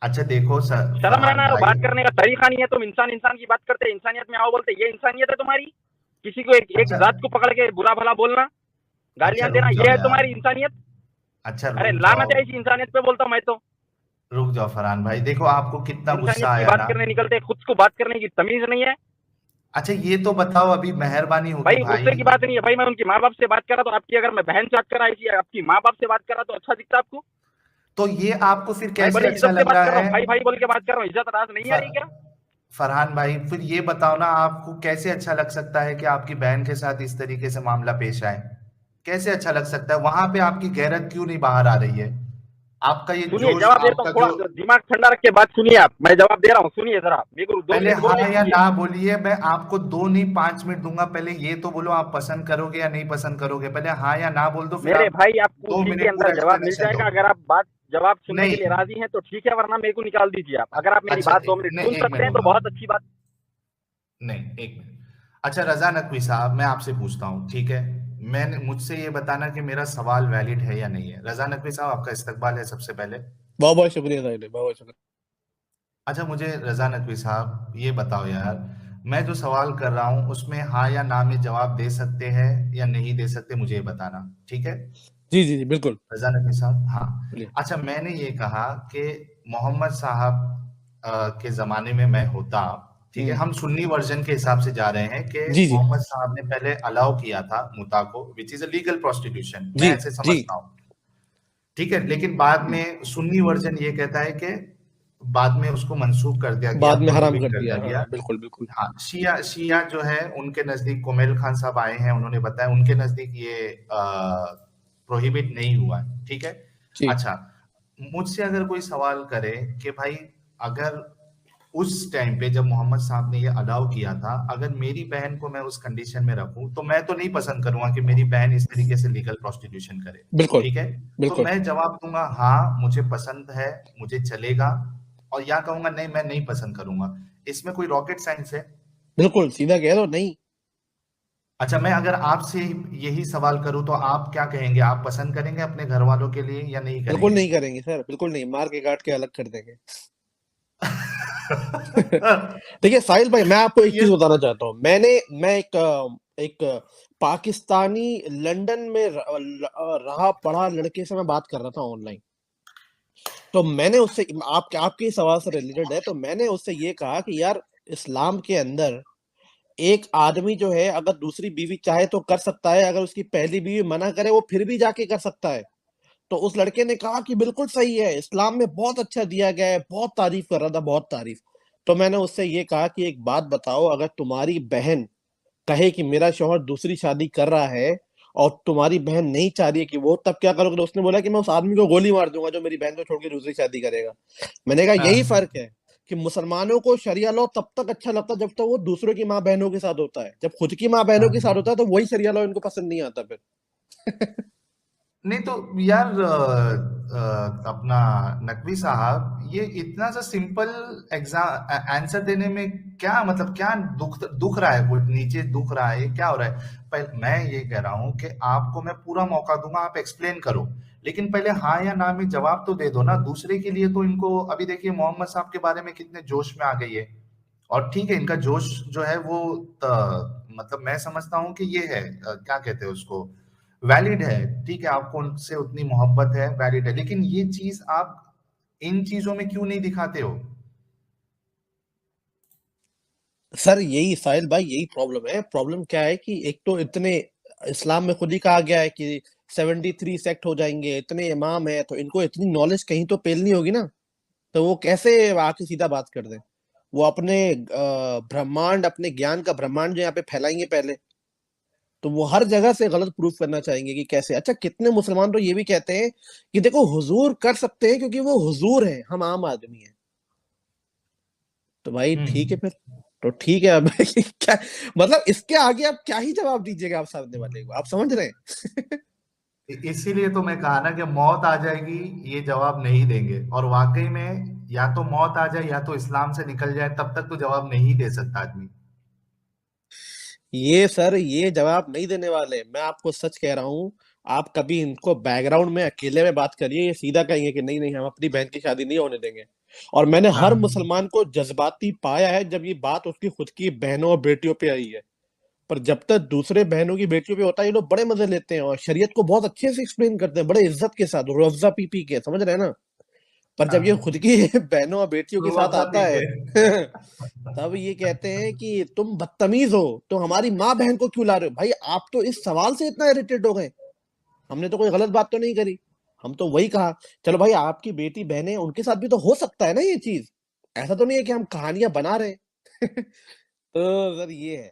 अच्छा देखो शर्म फरहान रहना, भाई। बात करने का तरीका नहीं है। तुम इंसान इंसान की बात करते, इंसानियत में आओ बोलते, ये इंसानियत है तुम्हारी? किसी को एक अच्छा जात को पकड़ के बुरा भला बोलना, अच्छा गालियां देना, रुक ये जाओ है यार, तुम्हारी इंसानियत? अच्छा अरे रुक जाओ, लानत है ऐसी इंसानियत पे, बोलता हूं मैं तो। रुक जाओ फरहान भाई, देखो आपको कितना इंसानियत गुस्सा की आया बात ना। करने निकलते, खुद को बात करने की तमीज नहीं है। अच्छा ये तो बताओ, अभी मेहरबानी होगी भाई भाई। गुस्से की बात नहीं है भाई, मैं उनकी माँ बाप से बात कर रहा, तो आपकी अगर मैं बहन से बात कर रहा है, आपकी माँ बाप से बात कर रहा तो अच्छा दिखता आपको? तो ये आपको फिर मैं कैसे बड़ी अच्छा इज्जत से लग बात रहा कर रहा हूँ, है? भाई भाई बोल के बात कर रहा हूँ, इज्जत राज नहीं आ रही क्या? फ- फरहान भाई फिर ये बताओ ना, आपको कैसे अच्छा लग सकता है कि आपकी बहन के साथ इस तरीके से मामला पेश आए? कैसे अच्छा लग सकता है? वहां पे आपकी गैरत क्यों नहीं बाहर आ रही है? आपका ये सुनिए, जोश, जवाब देता हूँ, आपका थोड़ा जो, दिमाग ठंडा रख के बात सुनिए आप। मैं जवाब दे रहा हूँ, सुनिए जरा, मेरे को 2 पहले मिनट हाँ बोलने या दीजिए। ना बोलिए, मैं आपको 2 नहीं 5 मिनट दूंगा। पहले ये तो बोलो आप पसंद करोगे या नहीं पसंद करोगे, पहले हाँ या ना बोल दो, फिर मेरे आप भाई आपको दो उसी के मिनट अंदर पूरा जवाब मिल एक्सप्लेनेशन दो। जाएगा। अगर आप बात जवाब सुनने के लिए नहीं, राजी हैं तो ठीक है, वरना मेरे को निकाल दीजिए आप। अगर आप मेरी अच्छा बात 2 मिनट नहीं, सुन एक सकते मिनट हैं बोल तो रहा बहुत हूँ। अच्छी बात। नहीं, एक मिनट। अच्छा रजा नकवी साहब, मैं आपसे पूछता हूँ, ठीक है? मैंने मुझसे ये बताना कि मेरा सवाल वैलिड है या नहीं है। रजा नकवी साहब, आपका इस्तकबाल है सबसे पहले। बहुत बहुत शुक्रिया साहिल, बहुत बहुत शुक्रिया। अच्छा मुझे रजा नकवी साहब ये बताओ यार, मैं जो सवाल कर रहा हूँ उसमें हाँ या ना में जवाब दे सकते हैं या नहीं दे सकते, मुझे ये बताना, ठीक है? जी जी जी बिल्कुल। रजा नकवी साहब, हाँ। बोलिए। अच्छा मैंने ये कहा कि मोहम्मद साहब के जमाने में मैं होता, ठीक है? हम सुन्नी वर्जन के हिसाब से जा रहे हैं कि जी जी मोहम्मद साहब ने पहले अलाउ किया था मुता को, which is a legal prostitution, जी मैं ऐसे जी समझता हूँ। ठीक है, लेकिन बाद में सुन्नी वर्जन ये कहता है कि बाद में उसको मंसूख कर दिया गया, बाद में हराम प्रोहिबिट कर कर दिया। दिया गया। हाँ, बिल्कुल बिल्कुल। हाँ, शिया जो है उनके नजदीक कोमेल खान साहब आए हैं, उन्होंने बताया उनके नजदीक ये प्रोहिबिट नहीं हुआ है। ठीक है। जी अच्छा, मुझसे अगर कोई सवाल करे कि भाई अगर उस टाइम पे जब मोहम्मद साहब ने ये अलाउ किया था, अगर मेरी बहन को मैं उस कंडीशन में रखूं तो मैं तो नहीं पसंद करूंगा कि मेरी बहन इस तरीके से लीगल प्रोस्टिट्यूशन करे। बिल्कुल ठीक है। तो बिल्कुल मैं जवाब दूंगा हाँ मुझे पसंद है, मुझे चलेगा, और या कहूंगा नहीं मैं नहीं पसंद करूंगा। इसमें कोई रॉकेट साइंस है? बिल्कुल, सीधा कह दो नहीं। अच्छा, मैं अगर आपसे यही सवाल करूं तो आप क्या कहेंगे? आप पसंद करेंगे अपने घर वालों के लिए या नहीं बिल्कुल करेंगे? नहीं करेंगे सर, बिल्कुल नहीं, मार के काट के अलग कर देंगे। देखिए साहिल भाई, मैं आपको एक ये चीज बताना चाहता हूँ। मैं एक पाकिस्तानी लंदन में रहा पढ़ा लड़के से मैं बात कर रहा था ऑनलाइन। तो मैंने उससे, आपके सवाल से रिलेटेड है, तो मैंने उससे ये कहा कि यार इस्लाम के अंदर एक आदमी जो है अगर दूसरी बीवी चाहे तो कर सकता है, अगर उसकी पहली बीवी मना करे वो फिर भी जाके कर सकता है। तो उस लड़के ने कहा कि बिल्कुल सही है, इस्लाम में बहुत अच्छा दिया गया है, बहुत तारीफ कर रहा था, बहुत तारीफ। तो मैंने उससे ये कहा कि एक बात बताओ, अगर तुम्हारी बहन कहे कि मेरा शौहर दूसरी शादी कर रहा है और तुम्हारी बहन नहीं चाह रही है कि वो, तब क्या करोगे? तो उसने बोला कि मैं उस आदमी को गोली मार दूंगा जो मेरी बहन को छोड़ के दूसरी शादी करेगा। मैंने कहा यही हाँ, फर्क है कि मुसलमानों को शरिया लॉ तब तक अच्छा लगता है जब तक वो दूसरों की माँ बहनों के साथ होता है, जब खुद की माँ बहनों के साथ हाँ। होता है तो वही शरिया लॉ इनको पसंद नहीं आता फिर। नहीं तो यार अपना नकवी साहब, ये इतना सा सिंपल एग्जाम आंसर देने में क्या मतलब, क्या दुख दुख रहा है? कुछ नीचे दुख रहा है? क्या हो रहा है? पहले मैं ये कह रहा हूँ कि आपको मैं पूरा मौका दूंगा, आप एक्सप्लेन करो, लेकिन पहले हाँ या ना में जवाब तो दे दो ना। दूसरे के लिए तो इनको अभी देखिए मोहम्मद साहब के बारे में कितने जोश में आ गई है। और ठीक है, इनका जोश जो है वो मतलब मैं समझता हूँ कि ये है क्या कहते हैं उसको, वैलिड है। ठीक है, आपको उनसे उतनी मोहब्बत है, वैलिड है, लेकिन ये चीज आप इन चीजों में क्यों नहीं दिखाते हो? सर यही साहिल भाई, यही प्रॉब्लम है। प्रॉब्लम क्या है कि एक तो इतने, इस्लाम में खुद ही कहा गया है कि 73 सेक्ट हो जाएंगे, इतने इमाम है, तो इनको इतनी नॉलेज कहीं तो पेलनी होगी ना। तो वो कैसे आके सीधा बात कर दें? वो अपने ब्रह्मांड, अपने ज्ञान का ब्रह्मांड जो यहाँ पे फैलाएंगे पहले, तो वो हर जगह से गलत प्रूफ करना चाहेंगे कि कैसे। अच्छा, कितने मुसलमान तो ये भी कहते हैं कि देखो हुजूर कर सकते हैं क्योंकि वो हुजूर है, हम आम आदमी हैं। तो भाई ठीक है हम्म। फिर, तो ठीक है अब क्या मतलब, इसके आगे आप क्या ही जवाब दीजिएगा आप सामने वाले को, आप समझ रहे हैं? इसीलिए तो मैं कहा ना कि मौत आ जाएगी, ये जवाब नहीं देंगे। और वाकई में या तो मौत आ जाए या तो इस्लाम से निकल जाए, तब तक तो जवाब नहीं दे सकता आदमी। ये सर, ये जवाब नहीं देने वाले, मैं आपको सच कह रहा हूँ। आप कभी इनको बैकग्राउंड में अकेले में बात करिए, ये सीधा कहेंगे कि नहीं नहीं, हम अपनी बहन की शादी नहीं होने देंगे। और मैंने हर हाँ। मुसलमान को जज्बाती पाया है जब ये बात उसकी खुद की बहनों और बेटियों पे आई है। पर जब तक दूसरे बहनों की बेटियों पे होता है, ये लोग बड़े मजे लेते हैं और शरीयत को बहुत अच्छे से एक्सप्लेन करते हैं, बड़े इज्जत के साथ, रुअफ़ज़ा पी पी के, समझ रहे हैं ना। पर जब ये खुद हाँ, की बहनों और बेटियों के तो साथ अफ़ज़ा आता पी है के। तब ये कहते हैं कि तुम बदतमीज हो, तो हमारी माँ बहन को क्यों ला रहे हो? भाई आप तो इस सवाल से इतना इरिटेट हो गए, हमने तो कोई गलत बात तो नहीं करी। हम तो वही कहा, चलो भाई आपकी बेटी बहनें, उनके साथ भी तो हो सकता है ना ये चीज, ऐसा तो नहीं है कि हम कहानियां बना रहे हैं। तो सर ये है।